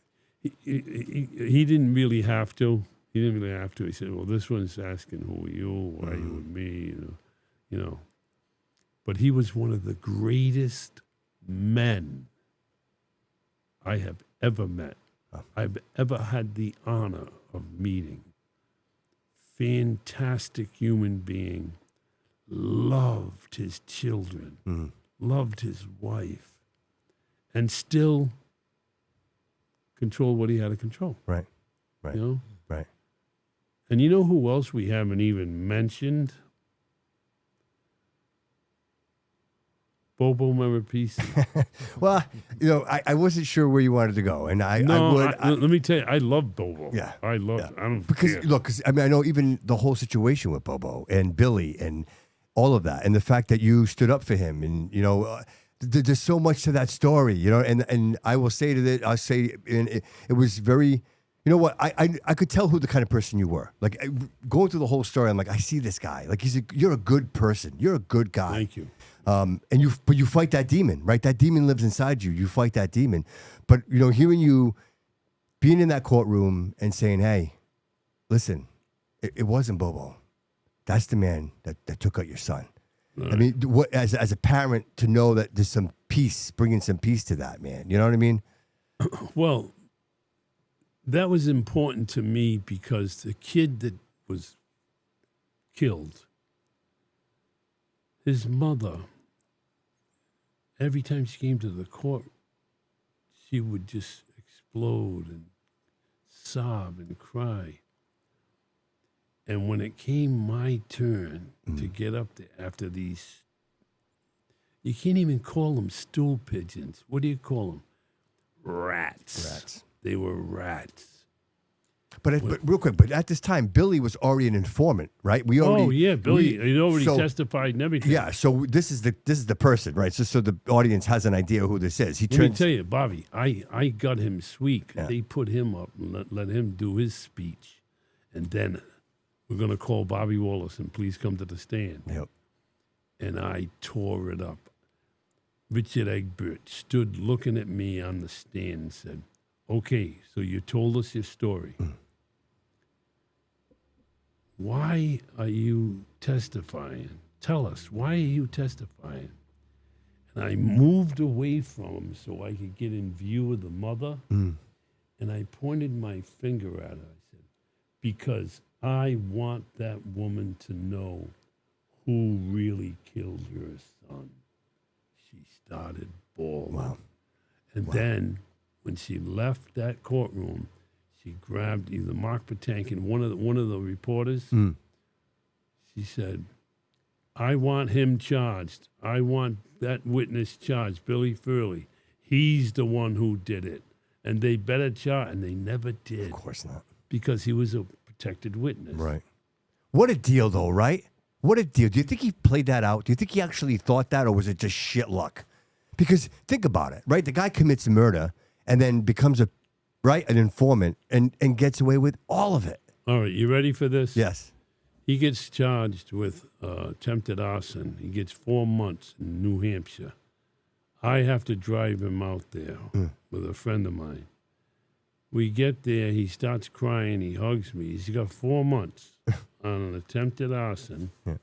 He didn't really have to. He didn't really have to. He said, well, this one's asking, who are you? Why are you with me? You know. But he was one of the greatest men I have ever met. I've ever had the honor of meeting. Fantastic human being. Loved his children. Loved his wife. and still control what he had to control. Right. Right. You know? Right. And you know who else we haven't even mentioned? Bobo Marapisi. Well, I wasn't sure where you wanted to go, and Let me tell you, I love Bobo. Yeah, I love. yeah. I don't because care. look, I mean, I know even the whole situation with Bobo and Billy and all of that, and the fact that you stood up for him, and there's so much to that story, and I will say and it was very. You know what? I could tell who the kind of person you were. Like going through the whole story, I'm like, I see this guy. Like you're a good person. You're a good guy. Thank you. But you fight that demon, right? That demon lives inside you. You fight that demon. But hearing you being in that courtroom and saying, "Hey, listen, it wasn't Bobo. That's the man that took out your son." Right. I mean, what as a parent to know that there's some peace, bringing some peace to that man. You know what I mean? Well, that was important to me because the kid that was killed, his mother, every time she came to the court, she would just explode and sob and cry. And when it came my turn to get up there after these, you can't even call them stool pigeons. What do you call them? Rats. They were rats. But real quick, but at this time, Billy was already an informant, right? Billy, he'd already testified and everything. Yeah, so this is the person, right? So the audience has an idea who this is. Let me tell you, Bobby, I got him sweet. Yeah. They put him up and let him do his speech. And then we're going to call Bobby Walason, please come to the stand. Yep. And I tore it up. Richard Egbert stood looking at me on the stand and said, okay, so you told us your story. Why are you testifying? Tell us, why are you testifying? And I moved away from him so I could get in view of the mother. And I pointed my finger at her. I said, because I want that woman to know who really killed your son. She started bawling. Wow. And then when she left that courtroom, she grabbed either Mark Patankin, one of the reporters. She said, I want him charged. I want that witness charged, Billy Furley. He's the one who did it. And they better charge. And they never did. Of course not. Because he was a protected witness. Right. What a deal, though, right? What a deal. Do you think he played that out? Do you think he actually thought that, or was it just shit luck? Because think about it, right? The guy commits murder and then becomes an informant and gets away with all of it. All right, you ready for this? Yes. He gets charged with attempted arson. He gets 4 months in New Hampshire. I have to drive him out there with a friend of mine. We get there, he starts crying, he hugs me. He's got 4 months on an attempted arson. Yeah.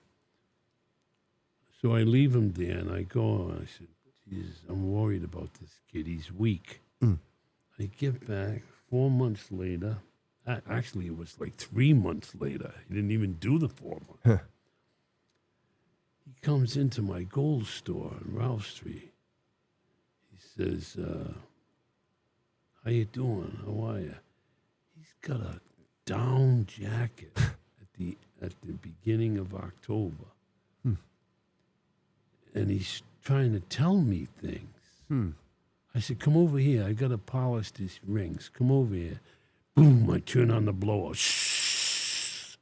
So I leave him there, and I go, I said, Jesus, I'm worried about this kid. He's weak. I get back 4 months later. Actually, it was like 3 months later. He didn't even do the 4 months. He comes into my gold store on Ralph Street. He says, how you doing? How are you? He's got a down jacket at the beginning of October. And he's trying to tell me things. I said, come over here. I got to polish these rings. Come over here. Boom, I turn on the blower. Shh.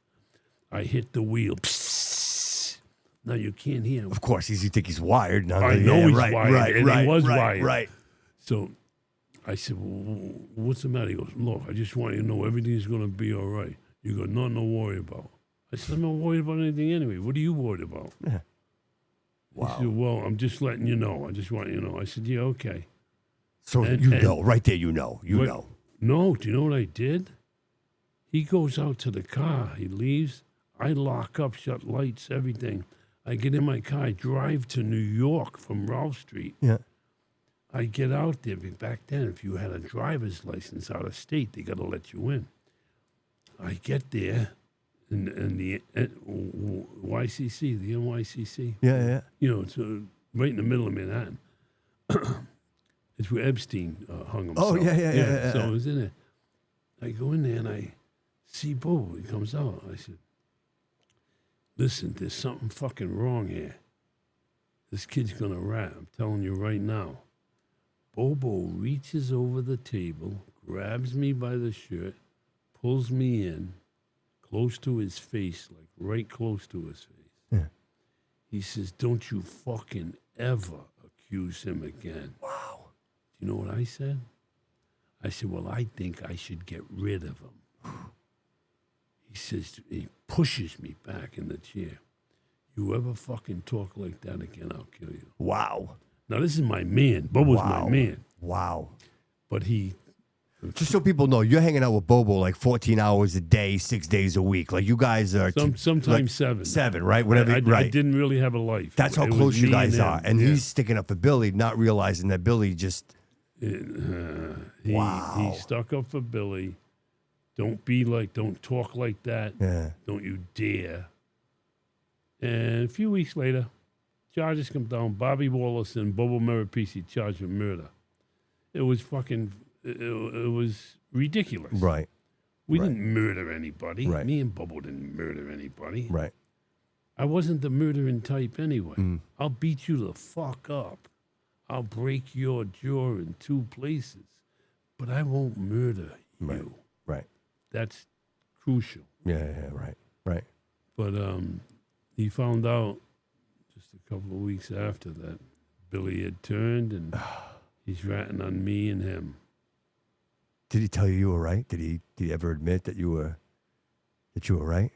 I hit the wheel. Psst. Now you can't hear him. Of course, you think he's wired. I know he's wired, and he was wired. Right. So I said, well, what's the matter? He goes, look, I just want you to know everything's going to be all right. You got nothing to worry about. I said, I'm not worried about anything anyway. What are you worried about? Yeah. Wow. He said, well, I'm just letting you know. I just want you to know. I said, yeah, okay. So right there, you know. No, do you know what I did? He goes out to the car. He leaves. I lock up, shut lights, everything. I get in my car. I drive to New York from Ralph Street. Yeah. I get out there. Back then, if you had a driver's license out of state, they got to let you in. I get there, and the YCC, the NYCC. Yeah. You know, it's right in the middle of Manhattan. It's where Epstein hung himself. Oh, yeah. So I was in there. I go in there and I see Bobo. He comes out. I said, listen, there's something fucking wrong here. This kid's going to rap. I'm telling you right now. Bobo reaches over the table, grabs me by the shirt, pulls me in, close to his face, like right close to his face. Yeah. He says, don't you fucking ever accuse him again. Wow. Do you know what I said? I said, well, I think I should get rid of him. He says, he pushes me back in the chair. You ever fucking talk like that again, I'll kill you. Wow. Now, this is my man. Bobo's my man. Wow. But he... Just so people know, you're hanging out with Bobo like 14 hours a day, 6 days a week. Like you guys are... Sometimes like 7. 7, right? Whatever. I right. didn't really have a life. That's how It was close you me guys and are. him. And Yeah. he's sticking up for Billy, not realizing that Billy just... He stuck up for Billy. Don't talk like that. Yeah. Don't you dare. And a few weeks later, charges come down. Bobby Walason, Bobo Maripisi charged with murder. It was fucking, it was ridiculous. Right. We right. didn't murder anybody. Right. Me and Bobo didn't murder anybody. Right. I wasn't the murdering type anyway. Mm. I'll beat you the fuck up. I'll break your jaw in 2 places. But I won't murder Right. you. Right. That's crucial. Yeah, right. But he found out just a couple of weeks after that Billy had turned and he's ratting on me and him. Did he tell you were right? Did he ever admit that you were right?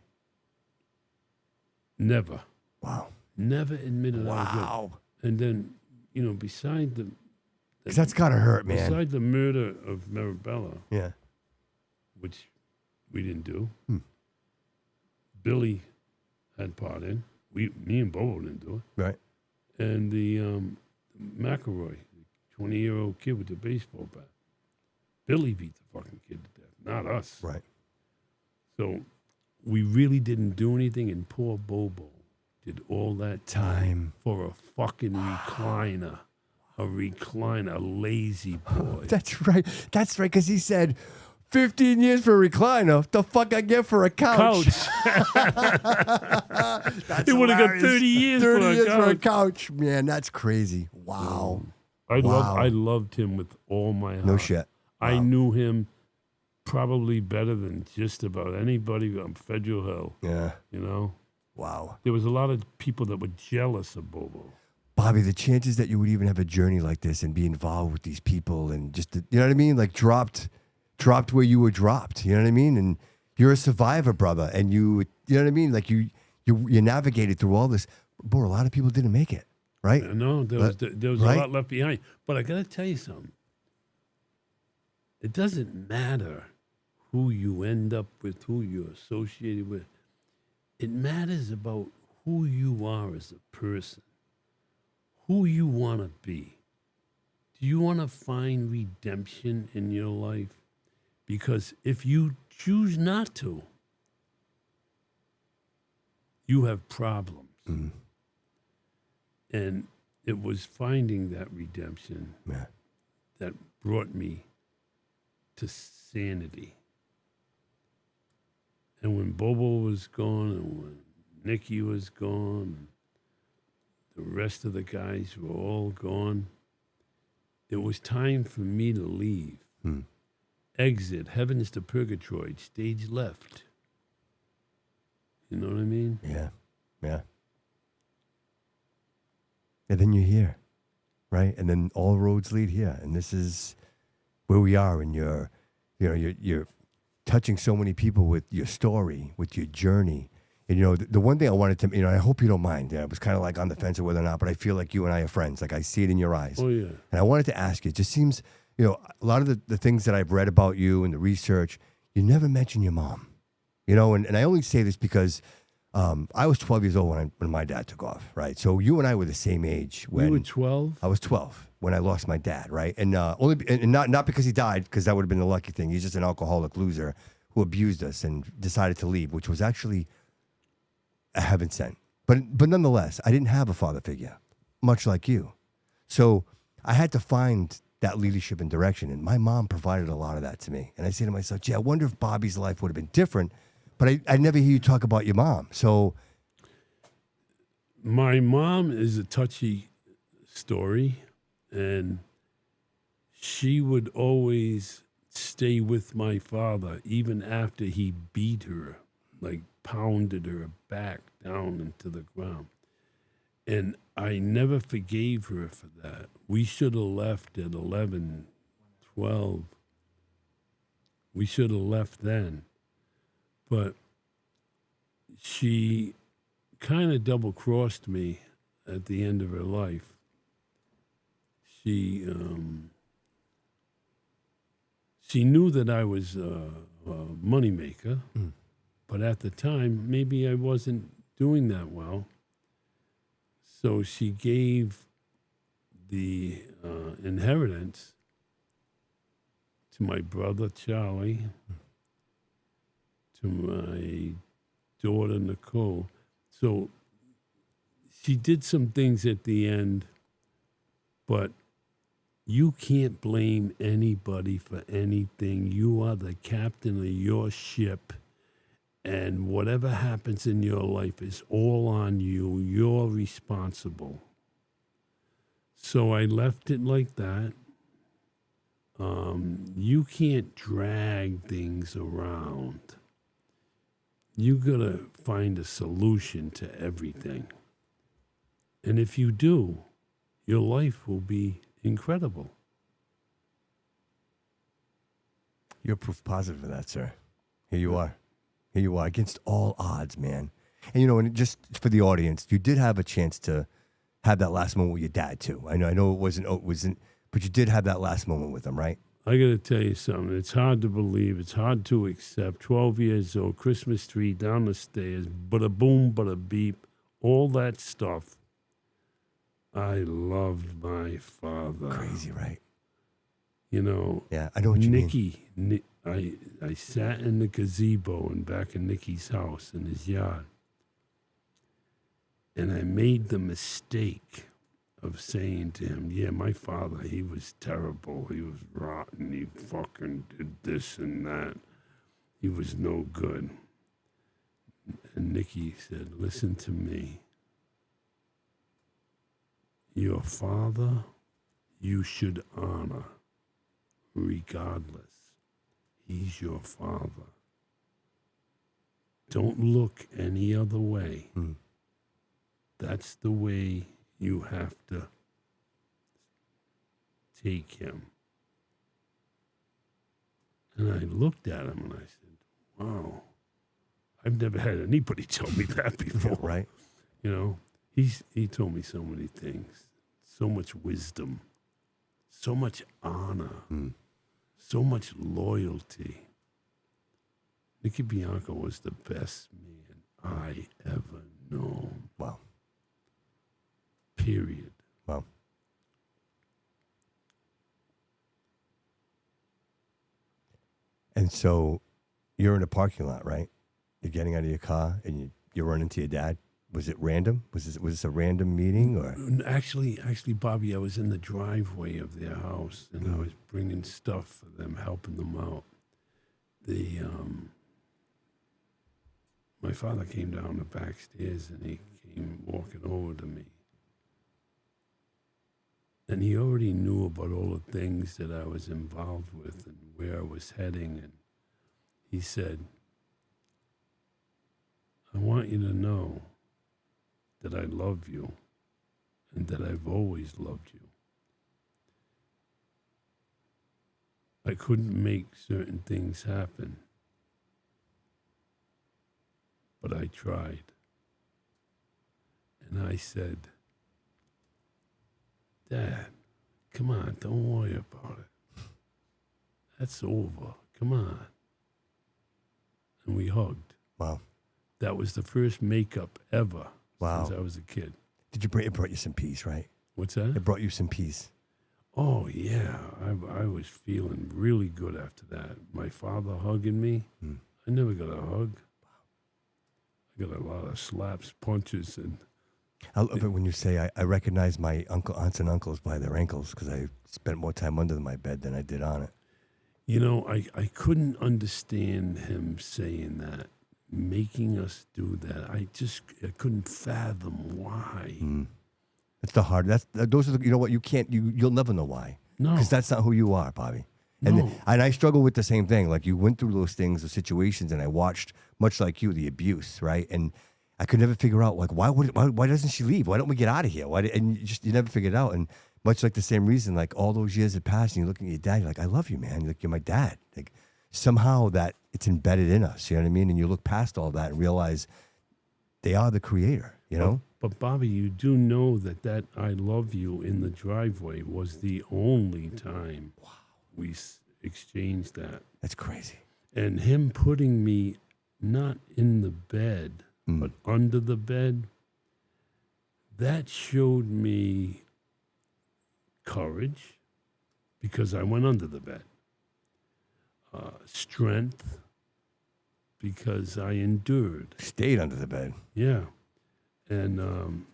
Never. Wow. Never admitted I was right. Wow. And then, beside the... Because that's got to hurt, man. Beside the murder of Marabella, Yeah. which we didn't do, Hmm. Billy had part in. Me and Bobo didn't do it. Right. And the McElroy, the 20-year-old kid with the baseball bat. Billy beat the fucking kid to death, not us. Right. So we really didn't do anything, and poor Bobo did all that time for a fucking recliner. A recliner, a lazy boy. That's right. That's right, because he said 15 years for a recliner. The fuck I get for a couch? That's He would have got hilarious. 30 years, 30 for, a years couch. for a couch. Man, that's crazy. Wow. I loved him with all my heart. No shit. I knew him probably better than just about anybody on Federal Hill. Yeah. Wow. There was a lot of people that were jealous of Bobo. Bobby, the chances that you would even have a journey like this and be involved with these people and just, you know what I mean? Like dropped where you were dropped, you know what I mean? And you're a survivor, brother. And you know what I mean? Like you navigated through all this. Boy, a lot of people didn't make it, right? No, there was right? a lot left behind. But I got to tell you something. It doesn't matter who you end up with, who you're associated with. It matters about who you are as a person, who you want to be. Do you want to find redemption in your life? Because if you choose not to, you have problems. Mm. And it was finding that redemption that brought me to sanity. And when Bobo was gone and when Nicky was gone, the rest of the guys were all gone, it was time for me to leave. Mm. Exit, Heavens to Purgatory, stage left. You know what I mean? Yeah. And then you're here, right? And then all roads lead here. And this is where we are. And you're touching so many people with your story, with your journey. And, the one thing I wanted to, I hope you don't mind. I was kind of like on the fence of whether or not, but I feel like you and I are friends. Like I see it in your eyes. Oh, yeah. And I wanted to ask you, it just seems, a lot of the things that I've read about you and the research, you never mention your mom, and I only say this because I was 12 years old when my dad took off, right? So you and I were the same age when You were 12? I was 12 when I lost my dad, right? And not because he died, because that would have been the lucky thing. He's just an alcoholic loser who abused us and decided to leave, which was actually a heaven sent. But nonetheless, I didn't have a father figure, much like you. So I had to find that leadership and direction. And my mom provided a lot of that to me. And I say to myself, gee, I wonder if Bobby's life would have been different. But I never hear you talk about your mom. So My mom is a touchy story, and she would always stay with my father even after he beat her, like pounded her back down into the ground. And I never forgave her for that. We should have left at 11, 12. We should have left then. But she kind of double-crossed me at the end of her life. She knew that I was a moneymaker, but at the time, maybe I wasn't doing that well. So she gave the inheritance to my brother, Charlie, to my daughter, Nicole. So she did some things at the end, but you can't blame anybody for anything. You are the captain of your ship, and whatever happens in your life is all on you. You're responsible. So I left it like that. You can't drag things around. You gotta find a solution to everything. And if you do, your life will be incredible. you're proof positive of that, sir. Here you are. Here you are, against all odds, man. And, you know, and just for the audience, you did have a chance to have that last moment with your dad, too. I know it wasn't, but you did have that last moment with him, right? I got to tell you something. It's hard to believe. It's hard to accept. 12 years old, Christmas tree down the stairs, bada boom, bada beep, all that stuff. I loved my father. Crazy, right? You know. Yeah, I know what you mean. I sat in the gazebo and back in Nicky's house in his yard. And I made the mistake of saying to him, yeah, my father, he was terrible. He was rotten. He fucking did this and that. He was no good. And Nicky said, listen to me. Your father, you should honor regardless. He's your father. Don't look any other way. That's the way you have to take him. And I looked at him and I said, wow, I've never had anybody tell me that before. Right. You know, he told me so many things, so much wisdom, so much honor, so much loyalty. Nicky Bianco was the best man I ever known. Wow. Period. Wow. And so you're in a parking lot, right? You're getting out of your car and you run into your dad. Was it random? Was this a random meeting or? Actually, Bobby, I was in the driveway of their house and I was bringing stuff for them, helping them out. My father came down the back stairs and he came walking over to me. And he already knew about all the things that I was involved with and where I was heading. And he said, I want you to know that I love you and that I've always loved you. I couldn't make certain things happen, but I tried. And I said, Dad, come on, don't worry about it. That's over. Come on. And we hugged. Wow. That was the first makeup ever since I was a kid. It brought you some peace, right? What's that? It brought you some peace. Oh, yeah. I was feeling really good after that. My father hugging me. I never got a hug. I got a lot of slaps, punches, and I love it when you say I recognize my aunts and uncles by their ankles because I spent more time under my bed than I did on it. You know, I couldn't understand him saying that, making us do that. I couldn't fathom why. That's the hard. Those are the, you know what, you'll never know why. No. Because that's not who you are, Bobby. And No. and I struggle with the same thing. Like you went through those things, those situations, and I watched, much like you, the abuse, right? And I could never figure out like why doesn't she leave? Why don't we get out of here? And you never figured it out. And much like the same reason, like all those years had passed, and you're looking at your dad, you're like, I love you, man. Like you're my dad. Like somehow that it's embedded in us. You know what I mean? And you look past all that and realize they are the creator. You know. But Bobby, you do know that I love you in the driveway was the only time we exchanged that. That's crazy. And him putting me not in the bed, but under the bed, that showed me courage because I went under the bed. Strength because I endured. Stayed under the bed. Yeah. And,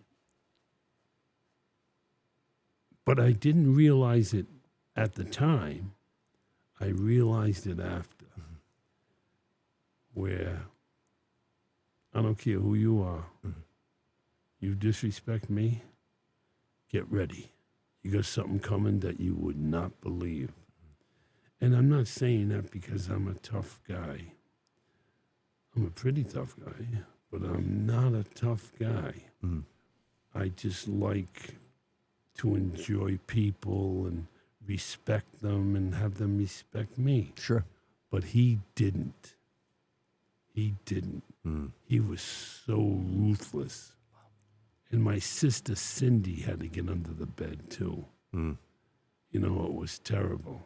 but I didn't realize it at the time. I realized it after, where I don't care who you are. You disrespect me, get ready. You got something coming that you would not believe. And I'm not saying that because I'm a tough guy. I'm a pretty tough guy, but I'm not a tough guy. I just like to enjoy people and respect them and have them respect me. Sure. But he didn't. He didn't. He was so ruthless. And my sister Cindy had to get under the bed too. You know, it was terrible.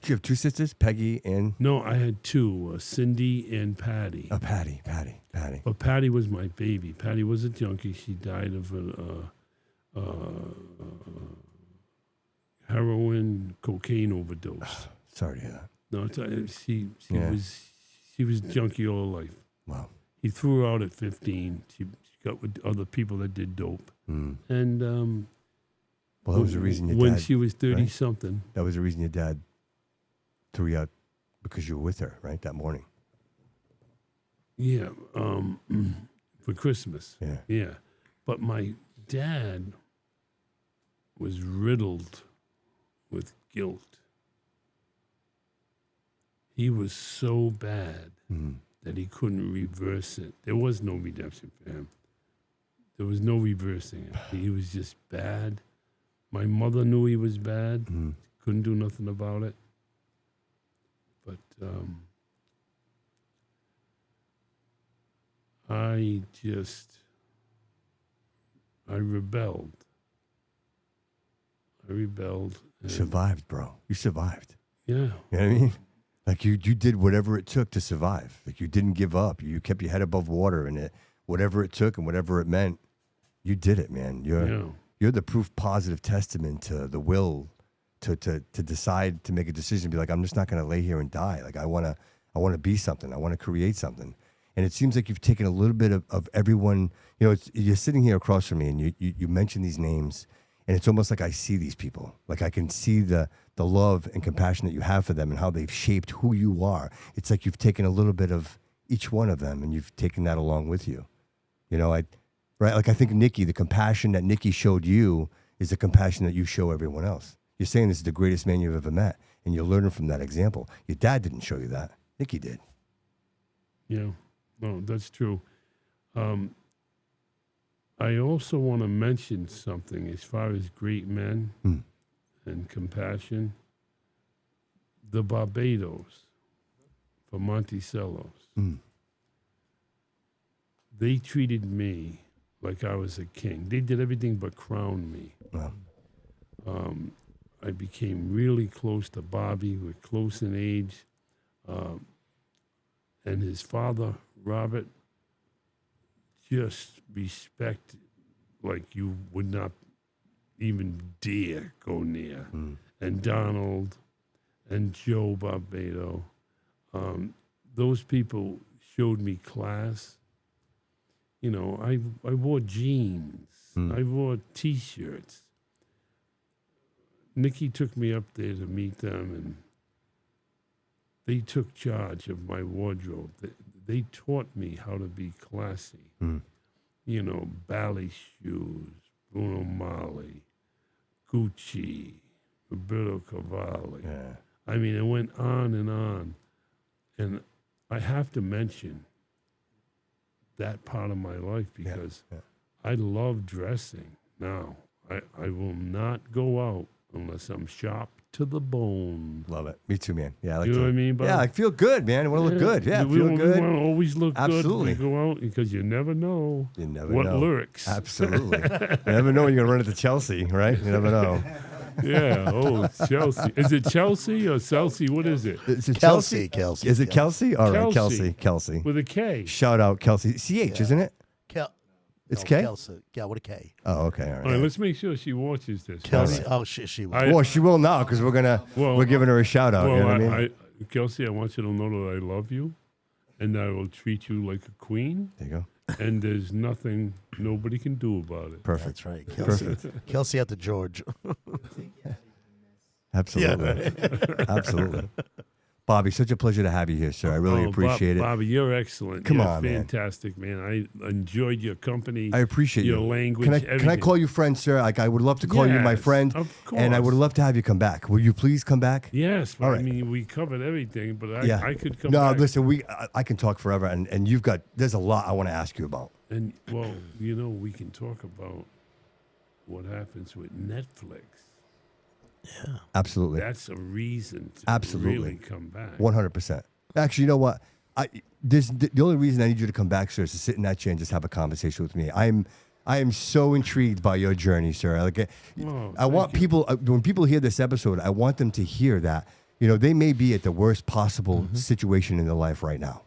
Did you have two sisters, Peggy and? No, I had two, Cindy and Patty. Oh, Patty. But Patty was my baby. Patty was a junkie. She died of a heroin, cocaine overdose. Sorry to hear that. No, she Yeah. was junkie all her life. Wow. He threw her out at 15. She got with other people that did dope. And Well, that was the reason your when dad. she was 30 right? something. That was the reason your dad threw you out because you were with her, right, that morning. Yeah, for Christmas. Yeah. Yeah. But my dad was riddled with guilt. He was so bad that he couldn't reverse it. There was no redemption for him. There was no reversing it. He was just bad. My mother knew he was bad. Couldn't do nothing about it. But I rebelled. And Survived, bro. You survived. Yeah. You know what I mean? Like you did whatever it took to survive. Like you didn't give up. You kept your head above water, and whatever it took and whatever it meant, you did it, man. You're the proof positive testament to the will to decide to make a decision. Be like, I'm just not going to lay here and die. Like I want to be something. I want to create something. And it seems like you've taken a little bit of everyone. You know, you're sitting here across from me, and you mention these names, and it's almost like I see these people. Like I can see the love and compassion that you have for them and how they've shaped who you are. It's like you've taken a little bit of each one of them, and you've taken that along with you. You know, right? Like I think Nikki, the compassion that Nikki showed you is the compassion that you show everyone else. You're saying this is the greatest man you've ever met, and you're learning from that example. Your dad didn't show you that. Nikki did. Yeah. No, that's true. I also want to mention something as far as great men and compassion. The Barbados for Monticellos. They treated me like I was a king. They did everything but crown me. Wow. I became really close to Bobby. We're close in age. And his father, Robert, just respect like you would not even dare go near. And Donald and Joe Barbado. Those people showed me class. You know, I wore jeans I wore T-shirts. Nikki took me up there to meet them, and they took charge of my wardrobe. They taught me how to be classy. You know, ballet shoes, Bruno Mali, Gucci, Roberto Cavalli. Yeah. I mean, it went on. And I have to mention that part of my life because I love dressing now. I will not go out unless I'm sharp to the bone. Love it. Me too, man. Yeah, I like You know what I mean, Bob? Yeah, I feel good, man. I want to look good. Yeah, we feel want, good. We want to always look Absolutely. good when we go out because you never know You never what know. lurks. Absolutely. You never know when you're going to run into Chelsea, right? You never know. Yeah. Oh, Chelsea. Is it Chelsea or Chelsea? What is it? Is it Kelsey. Is it Kelsey? All right, Kelsey. Kelsey. With a K. Shout out Kelsey. CH, isn't it? It's K? Kelsey. Yeah, with a K. Oh, okay. All All right. right, let's make sure she watches this. Kelsey. All Oh, she was. Well, she will now because we're giving her a shout out. Well, you know what I mean? Kelsey, I want you to know that I love you, and I will treat you like a queen. There you go. And there's nothing nobody can do about it. Perfect. That's right. Kelsey. Kelsey at the George. Absolutely. Absolutely. Bobby, such a pleasure to have you here, sir. I really appreciate it. Bobby, you're excellent. Come You're on, man. fantastic, man. I enjoyed your company. I appreciate your you. language. Can I everything. call you friend, sir? Like I would love to call you my Yes, friend, of and I would course. love to have you come back. Will you please come back? Yes, but All I right. mean, we covered everything, but Yeah. I could come No, back. listen, I can talk forever, and you've got there's a lot I want to ask you about. And, well, you know, we can talk about what happens with Netflix. Absolutely. That's a reason to Absolutely. really come back. 100%. Actually, you know what? The only reason I need you to come back, sir, is to sit in that chair and just have a conversation with me. I am so intrigued by your journey, sir. Like, I want people when people hear this episode, I want them to hear that they may be at the worst possible situation in their life right now.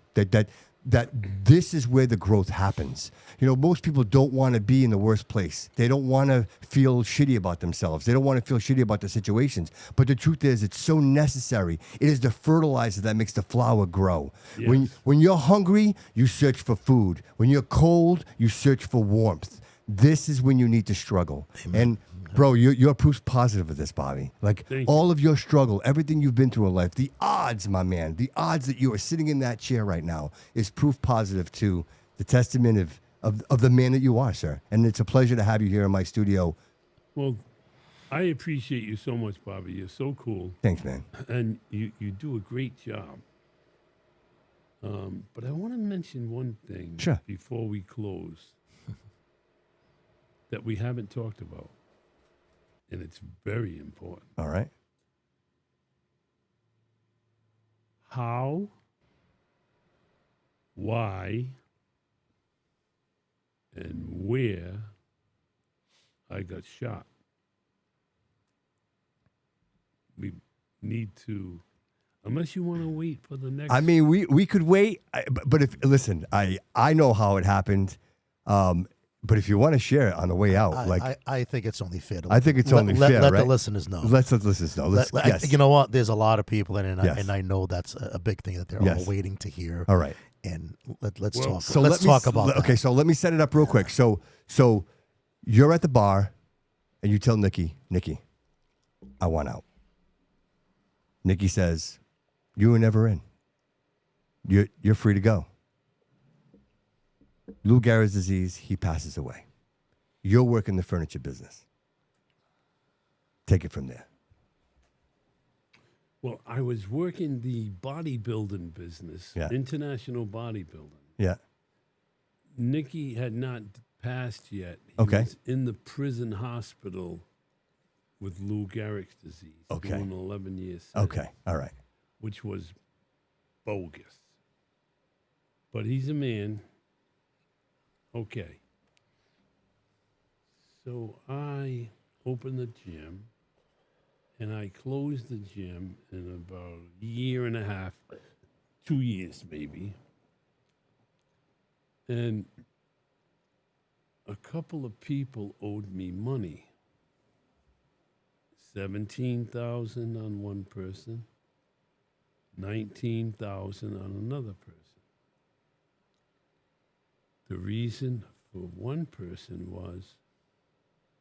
That this is where the growth happens. Most people don't want to be in the worst place. They don't want to feel shitty about themselves. They don't want to feel shitty about the situations. But the truth is, it's so necessary. It is the fertilizer that makes the flower grow. Yes. When you're hungry, you search for food. When you're cold, you search for warmth. This is when you need to struggle. Amen. And bro, you're proof positive of this, Bobby. Like all of your struggle, everything you've been through in life, the odds, my man, the odds that you are sitting in that chair right now is proof positive to the testament of the man that you are, sir. And it's a pleasure to have you here in my studio. Well, I appreciate you so much, Bobby. You're so cool. Thanks, man. And you do a great job. But I want to mention one thing before we close that we haven't talked about. And it's very important. All right. How, why, and where I got shot. We need to, unless you want to wait for the next. I mean, we could wait, but listen, I know how it happened. But if you want to share it on the way out, I think it's only fair. I think it's only fair, let right? the listeners know. Let the listeners know. Yes. You know what? There's a lot of people, and I know that's a big thing that they're all waiting to hear. All right. And let's talk. So let's talk about that. Okay, so let me set it up real quick. So you're at the bar, and you tell Nikki, I want out. Nikki says, you were never in. You're free to go. Lou Gehrig's disease, he passes away. You're working the furniture business. Take it from there. Well, I was working the bodybuilding business, international bodybuilding. Yeah. Nikki had not passed yet. He was in the prison hospital with Lou Gehrig's disease. Doing 11 years. Okay. All right. Which was bogus. But he's a man. Okay. So I opened the gym, and I closed the gym in about a year and a half, 2 years maybe. And a couple of people owed me money. $17,000 on one person, $19,000 on another person. The reason for one person was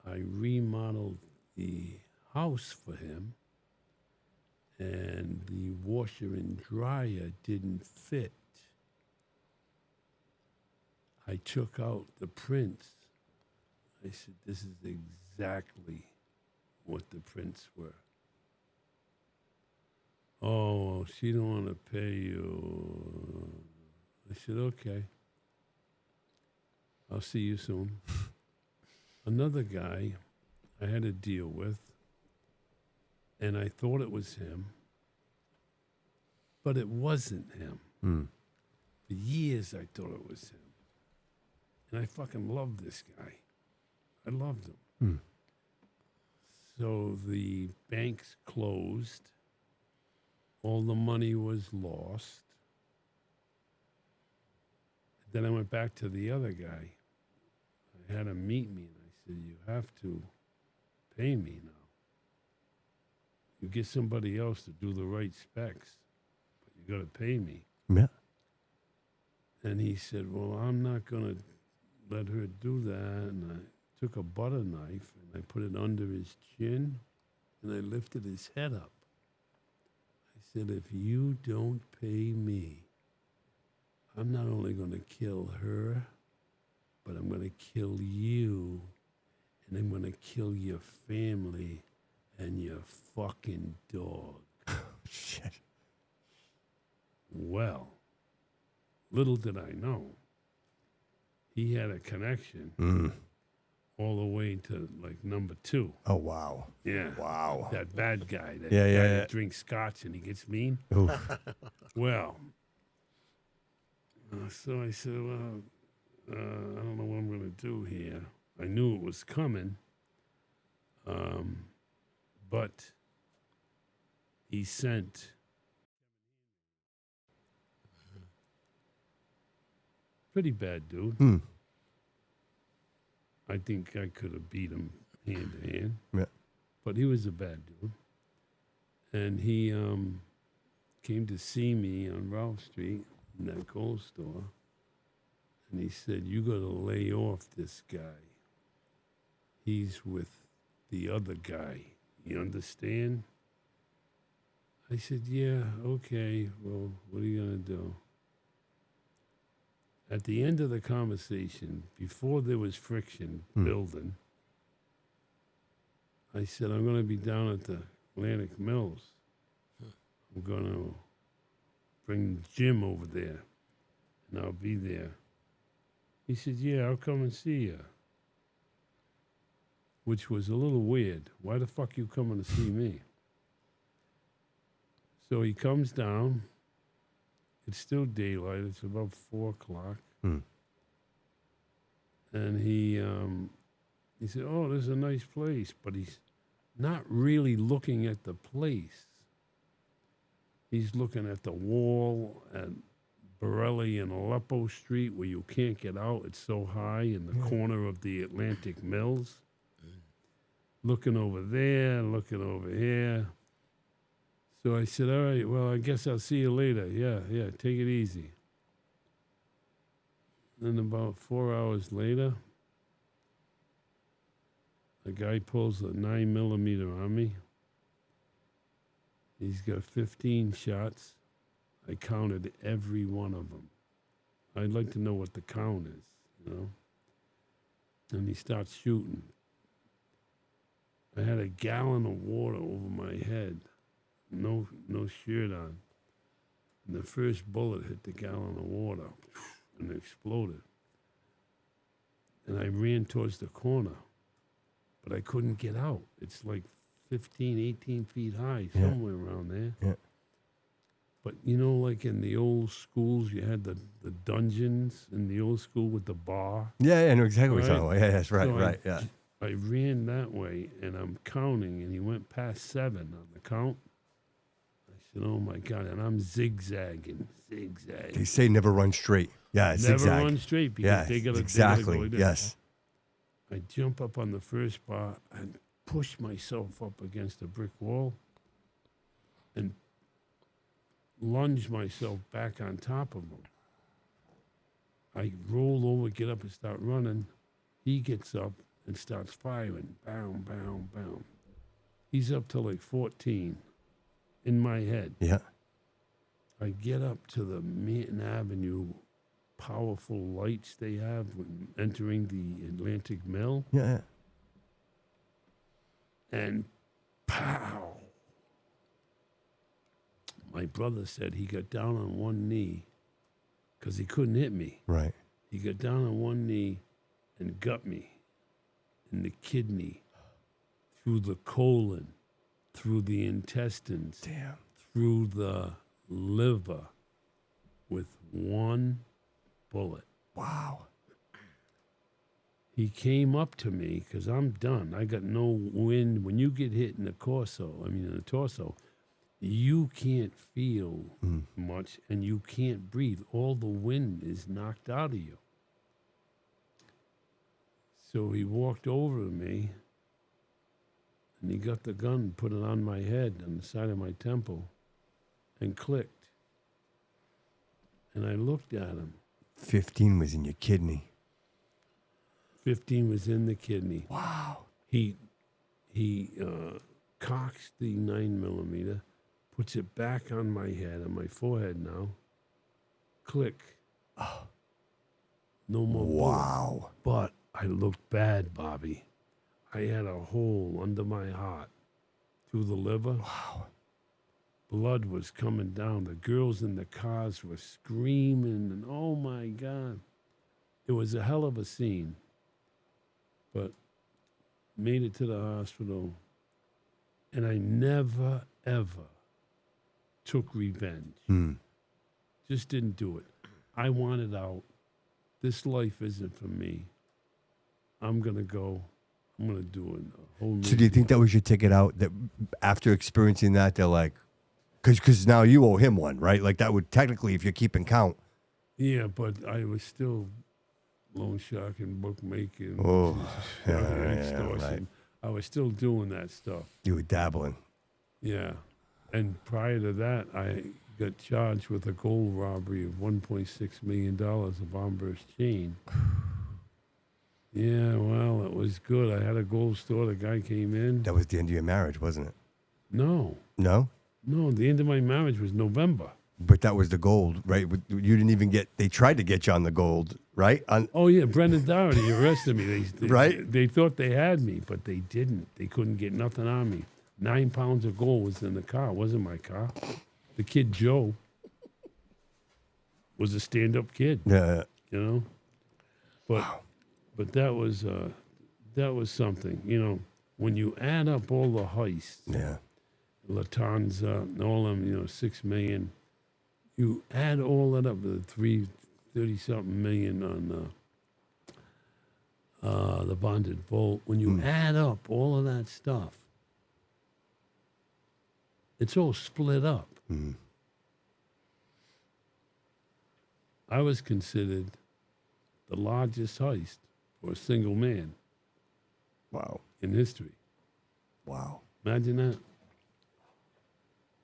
I remodeled the house for him, and the washer and dryer didn't fit. I took out the prints. I said, this is exactly what the prints were. Oh, she don't want to pay you. I said, okay. I'll see you soon. Another guy I had to deal with, and I thought it was him, but it wasn't him. For years, I thought it was him. And I fucking loved this guy. I loved him. So the banks closed. All the money was lost. Then I went back to the other guy. I had him meet me, and I said, you have to pay me now. You get somebody else to do the right specs, but you got to pay me. Yeah. And he said, well, I'm not going to let her do that. And I took a butter knife, and I put it under his chin, and I lifted his head up. I said, if you don't pay me, I'm not only going to kill her, but I'm going to kill you, and I'm going to kill your family and your fucking dog. Shit. Well, little did I know, he had a connection all the way to like number 2. Oh, wow. Yeah. Wow. That bad guy. That Yeah, guy yeah. that drinks scotch and he gets mean. Ooh. Well, so I said, well, I don't know what I'm going to do here. I knew it was coming, but he sent pretty bad dude. I think I could have beat him hand to hand. Yeah. But he was a bad dude. And he came to see me on Ralph Street in that gold store. And he said, you got to lay off this guy. He's with the other guy. You understand? I said, yeah, okay. Well, what are you going to do? At the end of the conversation, before there was friction building, I said, I'm going to be down at the Atlantic Mills. I'm going to bring Jim over there, and I'll be there. He said, yeah, I'll come and see you. Which was a little weird. Why the fuck you coming to see me? So he comes down. It's still daylight. It's about 4 o'clock. And he said, oh, this is a nice place. But he's not really looking at the place. He's looking at the wall at Borelli and Aleppo Street where you can't get out. It's so high in the corner of the Atlantic Mills. Looking over there, looking over here. So I said, all right, well, I guess I'll see you later. Yeah, take it easy. Then about 4 hours later, a guy pulls a 9mm on me. He's got 15 shots. I counted every one of them. I'd like to know what the count is, you know? And he starts shooting. I had a gallon of water over my head. No shirt on. And the first bullet hit the gallon of water and it exploded. And I ran towards the corner, but I couldn't get out. It's like 15, 18 feet high, somewhere around there. Yeah. But you know, like in the old schools, you had the dungeons in the old school with the bar. Yeah, I know exactly what you're Right? talking about. Yeah, that's right, So right, yeah. I ran that way, and I'm counting, and he went past 7 on the count. I said, oh, my God, and I'm zigzagging. They say never run straight. Yeah, it's Never zigzag. run straight because Yeah, they gotta exactly, go there. yes. I jump up on the first bar and push myself up against a brick wall and lunge myself back on top of him. I roll over, get up, and start running. He gets up and starts firing. Bam, bam, bam. He's up to like 14 in my head. Yeah. I get up to the Manton Avenue powerful lights they have when entering the Atlantic Mill, Yeah. and pow. My brother said he got down on one knee because he couldn't hit me. Right. He got down on one knee and got me in the kidney, through the colon, through the intestines, Damn. through the liver with one bullet. Wow. He came up to me because I'm done. I got no wind. When you get hit in the in the torso, you can't feel much and you can't breathe. All the wind is knocked out of you. So he walked over to me and he got the gun and put it on my head, on the side of my temple, and clicked. And I looked at him. 15 was in your kidney. 15 was in the kidney. Wow. He cocks the 9mm, puts it back on my head, on my forehead now. Click. No more bullet. Wow. But I looked bad, Bobby. I had a hole under my heart through the liver. Wow. Blood was coming down. The girls in the cars were screaming, and oh my God. It was a hell of a scene. But made it to the hospital, and I never, ever took revenge. Just didn't do it. I wanted out. This life isn't for me. I'm going to go. I'm going to do it. A whole So do you think that was your ticket out? That after experiencing that, they're like, because now you owe him one, right? Like that would technically, if you're keeping count. Yeah, but I was still loan sharking, bookmaking, extortion. Right. I was still doing that stuff. You were dabbling. Yeah. And prior to that, I got charged with a gold robbery of $1.6 million of Armburst chain. Yeah, well, it was good. I had a gold store. The guy came in. That was the end of your marriage, wasn't it? No. No? No, the end of my marriage was November. But that was the gold, right? You didn't even get, they tried to get you on the gold, right? Oh, yeah, Brendan Doherty arrested me. Right? They thought they had me, but they didn't. They couldn't get nothing on me. 9 pounds of gold was in the car. It wasn't my car. The kid, Joe, was a stand-up kid, Yeah. you know? But that was something, you know. When you add up all the heists, Yeah. Lufthansa, and all them, 6 million, you add all that up to the 30-something million on the bonded vault. When you add up all of that stuff, it's all split up. I was considered the largest heist for a single man Wow. in history. Wow. Imagine that.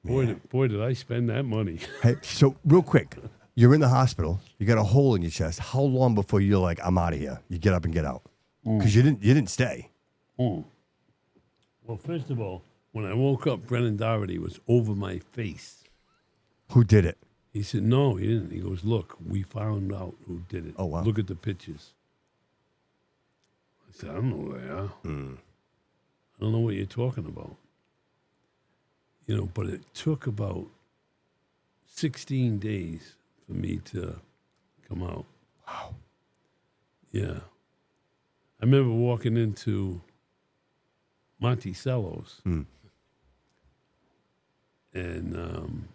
Man. Boy, did I spend that money. Hey, so real quick, you're in the hospital. You got a hole in your chest. How long before you're like, I'm out of here? You get up and get out because you didn't stay. Well, first of all, when I woke up, Brendan Doherty was over my face. Who did it? He said, no, he didn't. He goes, look, we found out who did it. Oh, wow. Look at the pictures. I said, I don't know who they are. I don't know what you're talking about. You know, but it took about 16 days for me to come out. Wow. Yeah. I remember walking into Monticello's and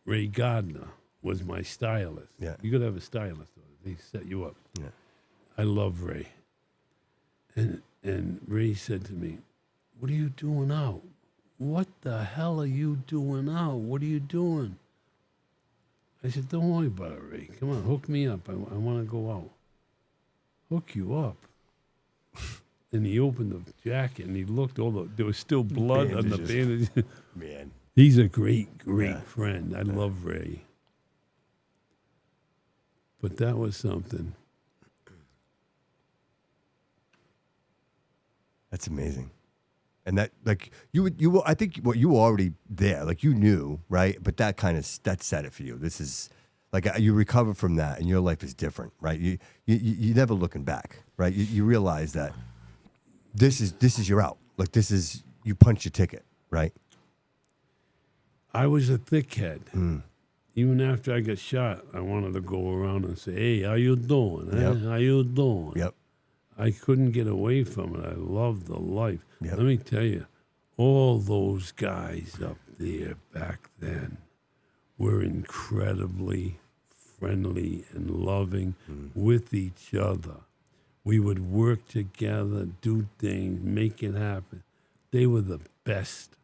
Ray Gardner was my stylist. Yeah. You got to have a stylist. They set you up. Yeah. I love Ray. And Ray said to me, what are you doing out? What the hell are you doing out? What are you doing? I said, don't worry about it, Ray. Come on, hook me up. I want to go out. Hook you up. And he opened the jacket and he looked, there was still blood on the Bandages. bandage. Man. He's a great friend. I love Ray. But that was something. That's amazing. And that, like, I think what you were already there, like you knew, right? But that that set it for you. This is like you recover from that, and your life is different, right? You never looking back, right? You realize that this is your out. Like you punch your ticket, right? I was a thickhead. Even after I got shot, I wanted to go around and say, "Hey, how you doing? Yep. How you doing?" Yep. I couldn't get away from it. I loved the life. Yep. Let me tell you, all those guys up there back then were incredibly friendly and loving with each other. We would work together, do things, make it happen. They were the best.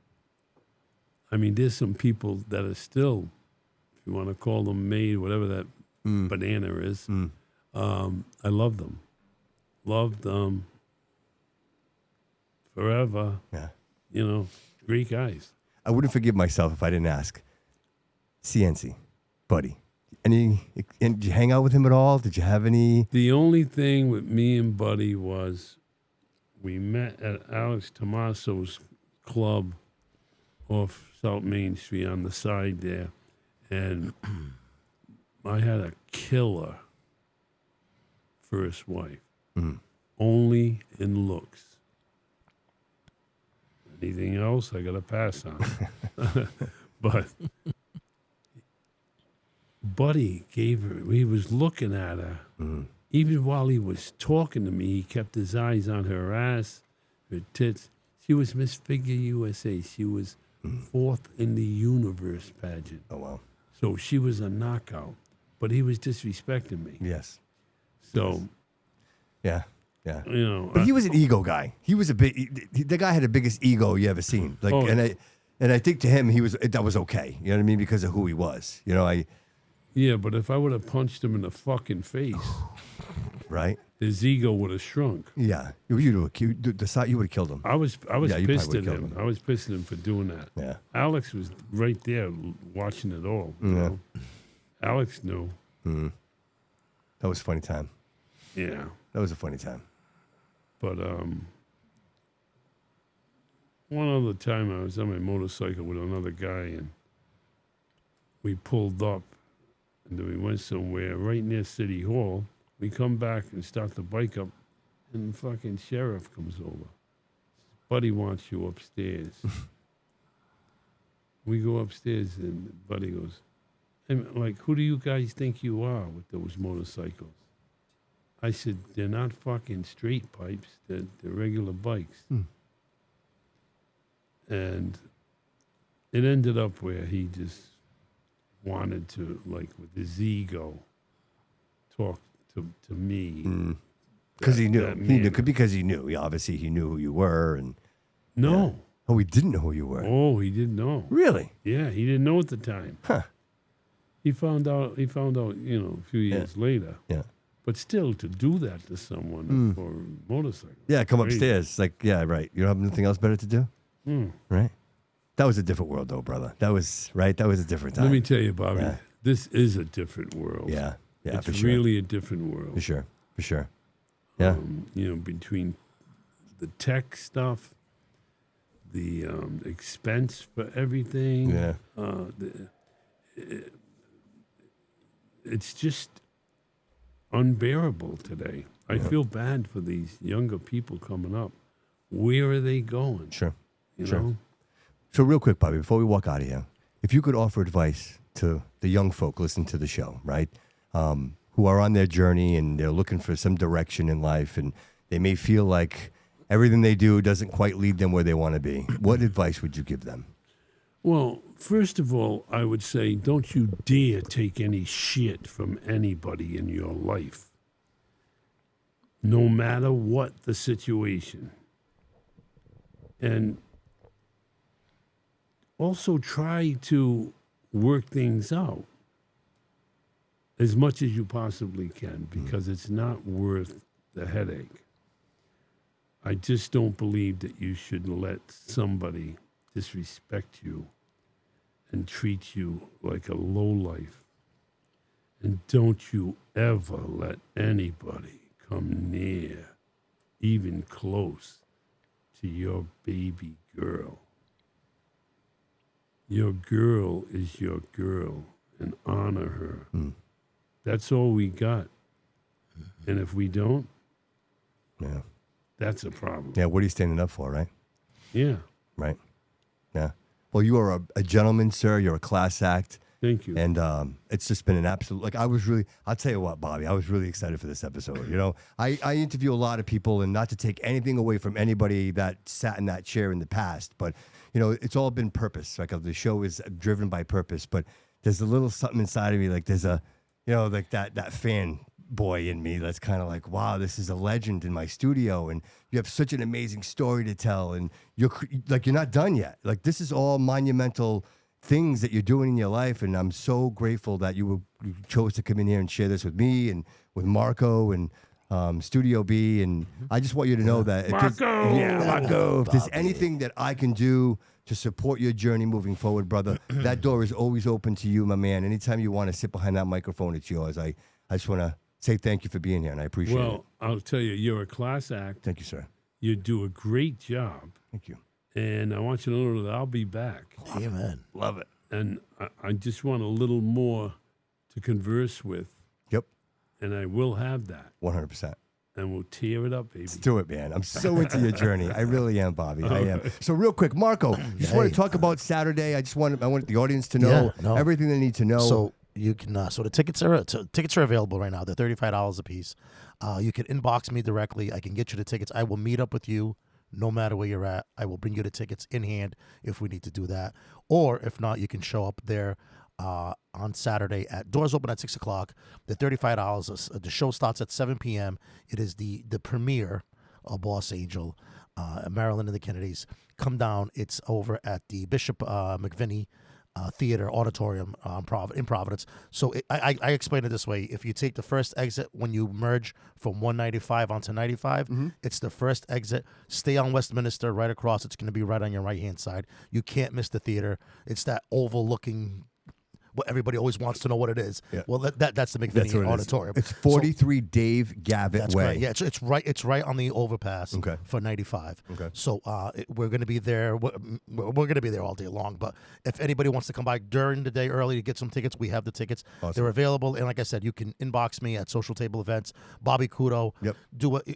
I mean, there's some people that are still, if you want to call them made, whatever that banana is, I love them. Loved them forever. Yeah. You know, great guys. I wouldn't forgive myself if I didn't ask. CNC, buddy. And did you hang out with him at all? Did you have any? The only thing with me and Buddy was we met at Alex Tomaso's club off South Main Street on the side there. And I had a killer first wife. Only in looks. Anything else, I got to pass on. But Buddy gave her, he was looking at her. Even while he was talking to me, he kept his eyes on her ass, her tits. She was Miss Figure USA. She was fourth in the universe pageant. Oh, wow. So she was a knockout. But he was disrespecting me. Yes. So, Yeah. Yeah. you know. But he was an ego guy. He was the guy had the biggest ego you ever seen. Like, Oh. and I think to him, that was okay. You know what I mean? Because of who he was. You know, Yeah, but if I would have punched him in the fucking face, right? his ego would have shrunk. Yeah. You would have killed him. I was Yeah, you pissed probably at would've him. killed him. I was pissed at him for doing that. Yeah. Alex was right there watching it all. You know? Alex knew. That was a funny time. Yeah. That was a funny time. But one other time I was on my motorcycle with another guy and we pulled up and then we went somewhere right near City Hall. We come back and start the bike up and the fucking sheriff comes over. Buddy wants you upstairs. We go upstairs and Buddy goes, "Hey, like, who do you guys think you are with those motorcycles?" I said, "They're not fucking straight pipes. They're regular bikes." And it ended up where he just wanted to, like, with his ego, talk to me. Because he knew. that He knew. manner. Because he knew. Yeah, obviously, he knew who you were. And No. oh, he didn't know who you were. Oh, he didn't know. Really? Yeah, he didn't know at the time. Huh. He found out, you know, a few years later. Yeah. But still, to do that to someone for a motorcycle. Yeah. Come crazy. upstairs. Like, yeah, right. You don't have anything else better to do, Mm. right? That was a different world, though, brother. That was right. That was a different time. Let me tell you, Bobby, Yeah. this is a different world. Yeah. Yeah. It's for sure. really a different world. For sure. For sure. Yeah. You know, between the tech stuff, the expense for everything. Yeah. It's just unbearable today. I feel bad for these younger people coming up. Where are they going? Sure. You Sure. know? So real quick, Bobby, before we walk out of here, if you could offer advice to the young folk listening to the show, right, who are on their journey and they're looking for some direction in life and they may feel like everything they do doesn't quite lead them where they want to be, what advice would you give them? Well, first of all, I would say don't you dare take any shit from anybody in your life, no matter what the situation. And also try to work things out as much as you possibly can, because it's not worth the headache. I just don't believe that you should let somebody disrespect you and treat you like a lowlife. And don't you ever let anybody come near, even close, to your baby girl. Your girl is your girl, and honor her. That's all we got. And if we don't, Yeah. that's a problem. Yeah. What are you standing up for, right? Yeah. Right. Yeah. Well, you are a gentleman, sir. You're a class act. Thank you. And it's just been an absolute, like, I'll tell you what, Bobby, I was really excited for this episode. You know, I interview a lot of people, and not to take anything away from anybody that sat in that chair in the past, but, you know, it's all been purpose. Like, the show is driven by purpose, but there's a little something inside of me, like there's a, you know, like that fan boy in me that's kind of like, wow, this is a legend in my studio, and you have such an amazing story to tell, and you're not done yet. Like, this is all monumental things that you're doing in your life, and I'm so grateful that you chose to come in here and share this with me and with Marco and Studio B. And I just want you to know that Marco, if there's anything that I can do to support your journey moving forward, brother, that door is always open to you, my man. Anytime you want to sit behind that microphone, it's yours. I just want to say thank you for being here, and I appreciate it. Well, I'll tell you, you're a class act. Thank you, sir. You do a great job. Thank you. And I want you to know that I'll be back. Amen. Love it. And I just want a little more to converse with. Yep. And I will have that. 100%. And we'll tear it up, baby. Let's do it, man. I'm so into your journey. I really am, Bobby. I am. So real quick, Marco, just want to talk about Saturday. I want the audience to know everything they need to know. So you can. So the tickets are available right now. They're $35 a piece. You can inbox me directly. I can get you the tickets. I will meet up with you. No matter where you're at, I will bring you the tickets in hand if we need to do that. Or if not, you can show up there on Saturday at doors open at 6 o'clock. They're $35. The show starts at 7 p.m. It is the premiere of Boss Angel, Maryland and the Kennedys. Come down. It's over at the Bishop McVinney Theater Auditorium in Providence. So I explain it this way. If you take the first exit when you merge from 195 onto 95, it's the first exit. Stay on Westminster right across. It's going to be right on your right-hand side. You can't miss the theater. It's that oval-looking, what everybody always wants to know what it is. Yeah. Well, that's the McVinney Auditorium. It's 43 Dave Gavitt that's Way. Correct. Yeah, it's right on the overpass for 95. Okay. So we're going to be there. We're going to be there all day long. But if anybody wants to come by during the day early to get some tickets, we have the tickets. Awesome. They're available. And like I said, you can inbox me at Social Table Events, Bobby Kudo. Yep.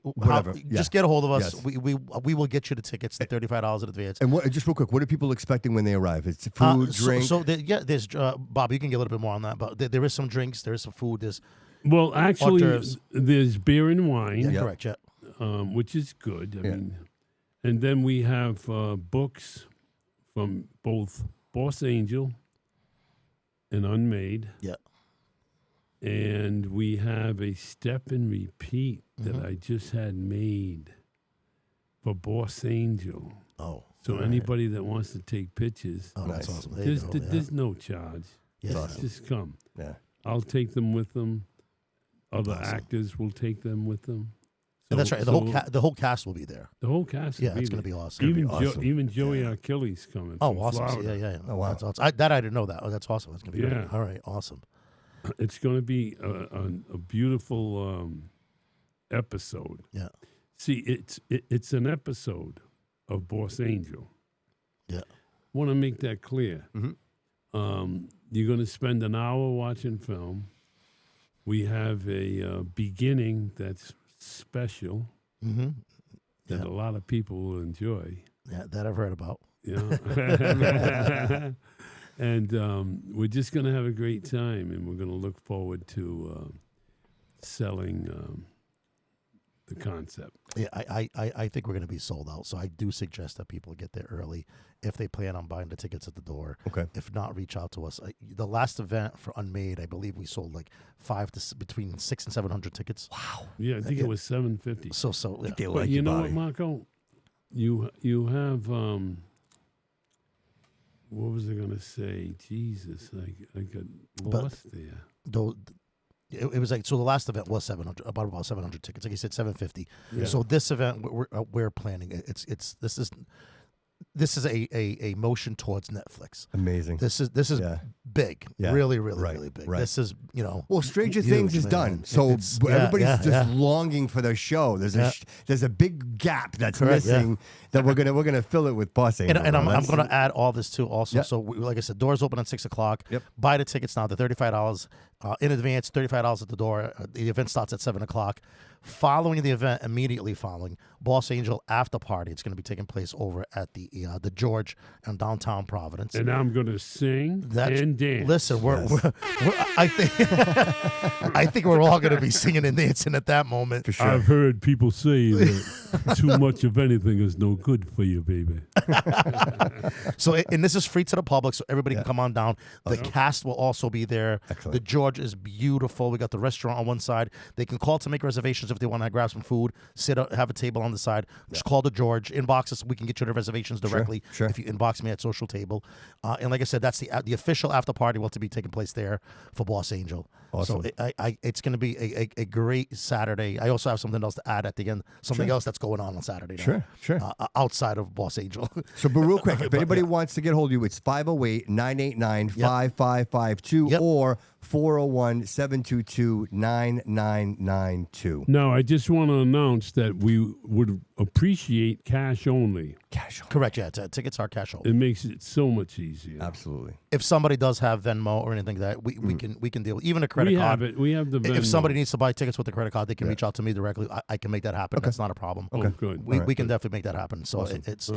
Whatever. Just get a hold of us. Yes. We will get you the tickets. They're $35 in advance. And just real quick, what are people expecting when they arrive? It's food, drink. There's Bob. You can get a little bit more on that, but there is some drinks, there is some food, actually there's beer and wine. Yeah, correct. Yeah, which is good. I mean, and then we have books from both Boss Angel and Unmade. Yeah, and we have a step and repeat that I just had made for Boss Angel. Oh. So anybody that wants to take pictures, that's awesome. There's no charge. Yes. Just come. Yeah. I'll take them with them. Other actors will take them with them. So, that's right. The whole cast will be there. The whole cast will be it's there. going to be awesome. Even Joey Achilles coming from awesome. Florida. Oh, wow. That's awesome. I didn't know that. Oh, that's awesome. That's going to be great. All right, awesome. It's going to be a beautiful episode. Yeah. See, it's an episode of Boss Angel. Yeah. Want to make that clear. Mm-hmm. You're going to spend an hour watching film. We have a beginning that's special that a lot of people will enjoy. Yeah, that I've heard about. Yeah. And we're just going to have a great time, and we're going to look forward to selling the concept. Yeah, I think we're going to be sold out. So I do suggest that people get there early if they plan on buying the tickets at the door. Okay. If not, reach out to us. The last event for Unmade, I believe we sold like between 600 and 700 tickets. Wow. Yeah, I think it was 750. So yeah. But you know what, Marco? You have what was I going to say? Jesus, I got lost there. It was like, so the last event was about 700 tickets. Like you said, 750. Yeah. So this event we're planning. this is a motion towards Netflix. Amazing. This is Yeah. big, Yeah. really Right. big. Right. This is Well, Stranger huge, Things is man. done, so It's- everybody's just yeah. longing for their show. There's a big gap that's Correct, yeah. missing that we're gonna fill it with Boss Angel. And I'm That's- going to add all this too also. Yeah. So like I said, doors open at 6 o'clock. Yep. Buy the tickets now. They're $35 in advance. $35 at the door. The event starts at 7 o'clock. Following the event, immediately following Boss Angel after party. It's going to be taking place over at the George in downtown Providence. And I'm going to sing and dance. Listen, I think I think we're all going to be singing and dancing at that moment. for sure. I've heard people say that too much of anything is no good for you, baby. So, and this is free to the public, so everybody can come on down. The cast will also be there. Excellent. The George is beautiful. We got the restaurant on one side. They can call to make reservations if they want to grab some food, have a table on the side. Just call the George. Inbox us. We can get you the reservations directly sure. if you inbox me at Social Table. And like I said, that's the official after party will to be taking place there for Boss Angel. Awesome. So it's going to be a great Saturday. I also have something else to add at the end. Something else that's going on Saturday night. Sure. Outside of Boss Angel. So, but real quick, if anybody wants to get hold of you, it's 508-989-5552 Yep. or 401-722-9992. Now, I just want to announce that we would appreciate cash only. Cash on. Correct, yeah. Tickets are cash only. It makes it so much easier. Absolutely. If somebody does have Venmo or anything like that, we can deal with even a credit We card. have it. We have the Venmo. If somebody needs to buy tickets with a credit card, they can reach out to me directly. I can make that happen. That's not a problem. Oh, good. We can definitely make that happen. So it's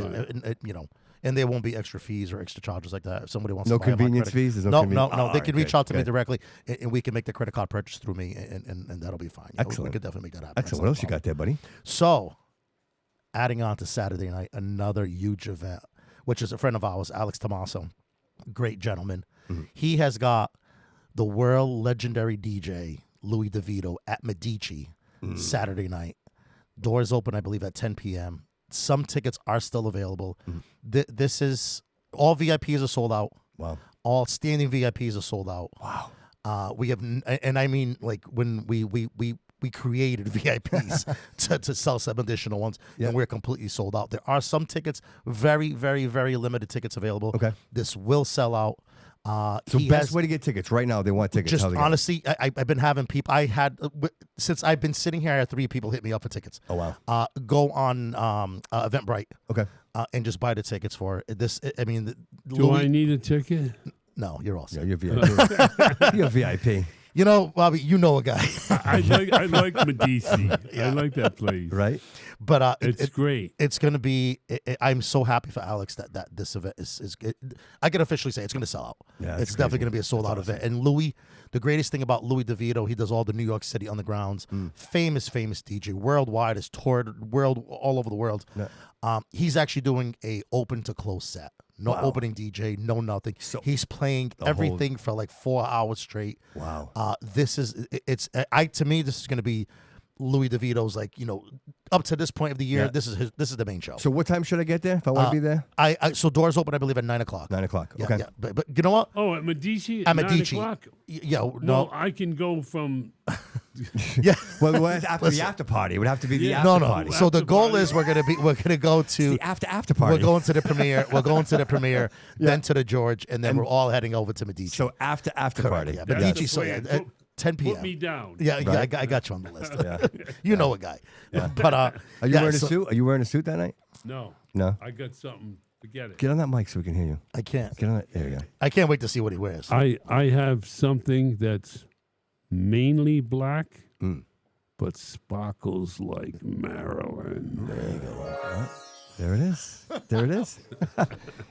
and there won't be extra fees or extra charges like that. If somebody wants No to buy on my convenience credit- fees? There's no no, convenience- no. Oh, They can reach good, out to me good. directly, and we can make the credit card purchase through me, and that'll be fine. Excellent. We could definitely make that happen. Excellent. What else you got there, buddy? So, adding on to Saturday night, another huge event, which is a friend of ours, Alex Tommaso, great gentleman. He has got the world legendary DJ Louis DeVito at Medici Saturday night. Doors open, I believe, at 10 p.m. Some tickets are still available. This is all VIPs are sold out. Wow. All standing VIPs are sold out. Wow. We have, and I mean, like when we created VIPs to sell some additional ones, and we're completely sold out. There are some tickets, very, very, very limited tickets available. Okay. This will sell out. So best way to get tickets right now. They want tickets. Just How they get it? honestly, I've been having people. I had since I've been sitting here, I had 3 people hit me up for tickets. Oh wow. Go on Eventbrite. Okay. And just buy the tickets for it. This. I mean, Do I need a ticket? No, you're all set. Yeah, you're VIP. You're VIP. You know, Bobby, you know a guy. I like Medici. I like that place. Right? But It's great. It's going to be. I'm so happy for Alex that this event is I can officially say it's going to sell out. Yeah, it's that's definitely crazy. going to be a sold out event. And Louis, the greatest thing about Louis DeVito, he does all the New York City undergrounds. Famous DJ worldwide. Has toured all over the world. Yeah. He's actually doing a open to close set. No Wow. opening DJ, no nothing. So He's playing the whole- everything for like 4 hours straight. Wow. This is to me this is going to be Louis DeVito's up to this point of the year. Yeah. This is the main show. So what time should I get there if I want to be there? So doors open, I believe, at 9 o'clock. 9 o'clock. Yeah, Okay. yeah. But you know what? Oh, at Medici? At 9 Medici. o'clock? Yeah, no. Well, I can go from... Yeah. Well, after the after party, it would have to be the Yeah. after No. party. So the After goal party. is we're gonna go to the after party. we're going to the premiere. We're going to the premiere, then to the George, and then we're all heading over to Medici. So after Correct, party. yeah. That's Medici, the so yeah, plan. at 10 p.m. Put me down. Yeah, Right. I got you on the list. Yeah. You know a guy. But Are you wearing a suit? Are you wearing a suit that night? No. No. I got something. Forget it. Get on that mic so we can hear you. I can't. Get on that. There you go. I can't wait to see what he wears. I have something that's mainly black, but sparkles like Marilyn. There you go. There it is. There it is. How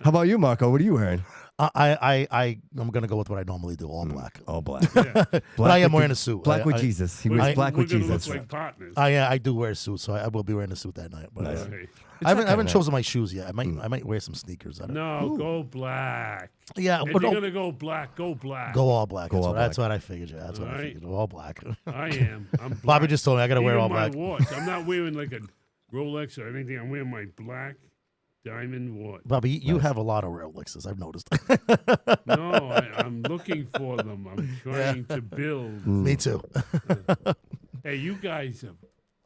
about you, Marco? What are you wearing? I'm gonna go with what I normally do, all black. All black. But I am wearing a suit. Black with I- Jesus. He We're- wears black we're with gonna Jesus. look like partners. I do wear a suit, so I will be wearing a suit that night. But Nice. Okay. I haven't kinda chosen my shoes yet. I might wear some sneakers. I don't No, go black. Yeah, If but you're no, going to go black, go black. go all black. Go all That's what I figured. Yeah, that's what I Alright. figured. All black. I am. I'm black. Bobby just told me I gotta wear Even all my black. watch. I'm not wearing like a Rolex or anything. I'm wearing my black diamond watch. Bobby, you have a lot of Rolexes. I've noticed. No, I'm looking for them. I'm trying to build. Me too. Hey, you guys are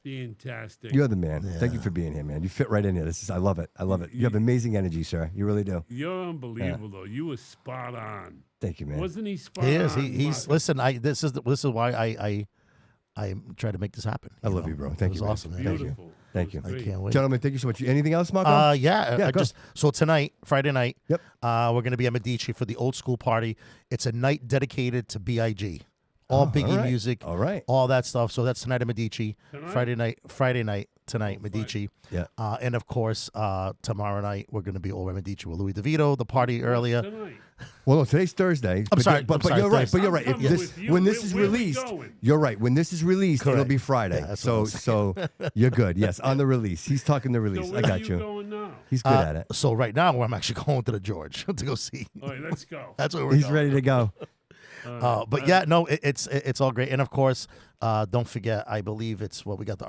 Fantastic. You're the man. Thank you for being here, man. You fit right in here. I love it. I love it. You have amazing energy, sir. You really do. You're unbelievable, though. You were spot on. Thank you, man. Wasn't he spot He on? is. He's. Listen, this is why I try to make this Friday. I love you, bro. Thank It you. was man. awesome, man. Beautiful. Thank you. I can't wait. Gentlemen, thank you so much. Anything else, Marco? Go. So tonight, Friday night, Yep. we're going to be at Medici for the old school party. It's a night dedicated to B.I.G. All Biggie all right. music, All right. all that stuff. So that's tonight at Medici. Tonight? Friday night, tonight, Medici. Yeah. And of course, tomorrow night we're going to be over at Medici with Louis DeVito. The party earlier. Tonight. Well, no, today's Thursday. I'm sorry, But I'm you're right. sorry. But you're right. I'm If coming this, with you. when this Where- is where we released, going? you're right. When this is released, it'll Correct. be Friday. Yeah, that's what so you're good. Yes, on the release. He's talking the release. So I where got are you. going now? He's good at it. So right now, I'm actually going to the George to go see. All right, let's go. That's where we're He's going. ready to go. But yeah, no, it's all great. And of course, don't forget, I believe it's what we got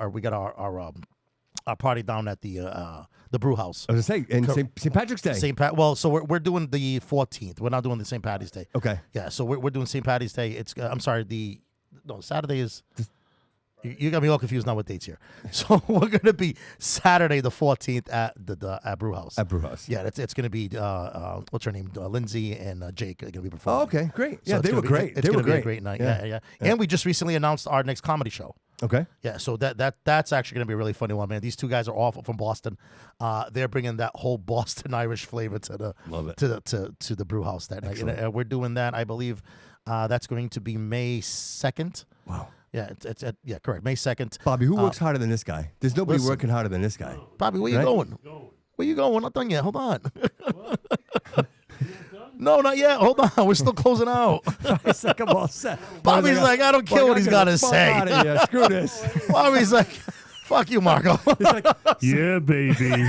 our party down at the brew house. I was gonna say, and St. Patrick's Day. Well, so we're doing the 14th. We're not doing the St. Patty's Day. Okay. Yeah, so we're doing St. Patty's Day. It's I'm sorry, Saturday is. You got me all confused now with dates here. So we're gonna be Saturday the 14th at the at Brew House. At Brew House. Yeah, it's gonna be what's her name, Lindsay and Jake are gonna be performing. Oh, okay, great. So Yeah, it's they gonna were be- great. It's They gonna were be great. a great night. Yeah. Yeah. And we just recently announced our next comedy show. Okay. Yeah, so that's actually gonna be a really funny one, man. These two guys are all from Boston. They're bringing that whole Boston Irish flavor to the Love it. to the brew house that night. Excellent. And, we're doing that. I believe that's going to be May 2nd. Wow. Yeah, yeah, correct. May 2nd. Bobby, who works harder than this guy? There's nobody listen. working harder than this guy. Bobby, where you Right? going? Where you going? We're not done yet. Hold on. No, not yet. Hold on. We're still closing out. It's like I'm all set. Bobby's like, I don't care what he's got to say. Out of here. Screw this. Bobby's like, fuck you, Marco. Yeah, baby.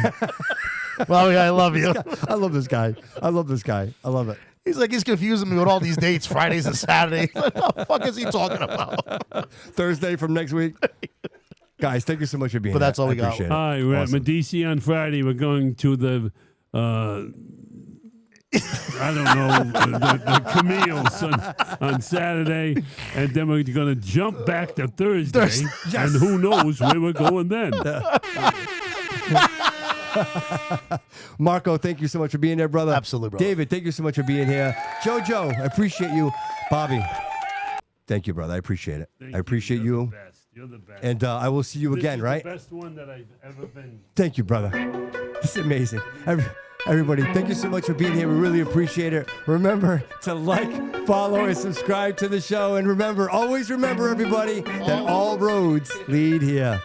Bobby, I love you. I love this guy. I love this guy. I love it. He's like, he's confusing me with all these dates, Fridays and Saturdays. What the fuck is he talking about? Thursday from next week. Guys, thank you so much for being But here. that's all we I got. appreciate it. Hi, we're Awesome. at Medici on Friday. We're going to the, I don't know, the Camille's on Saturday. And then we're going to jump back to Thursday. And who knows where we're going then. Marco, thank you so much for being there, brother. Absolutely, brother. David, thank you so much for being here. Jojo, I appreciate you. Bobby, thank you, brother. I appreciate it. I appreciate You're you. the best. You're the best. And I will see you This again, is right? the best one that I've ever been. Thank you, brother. This is amazing. Everybody, thank you so much for being here. We really appreciate it. Remember to like, follow, and subscribe to the show. And remember, always remember, everybody, that all roads lead here.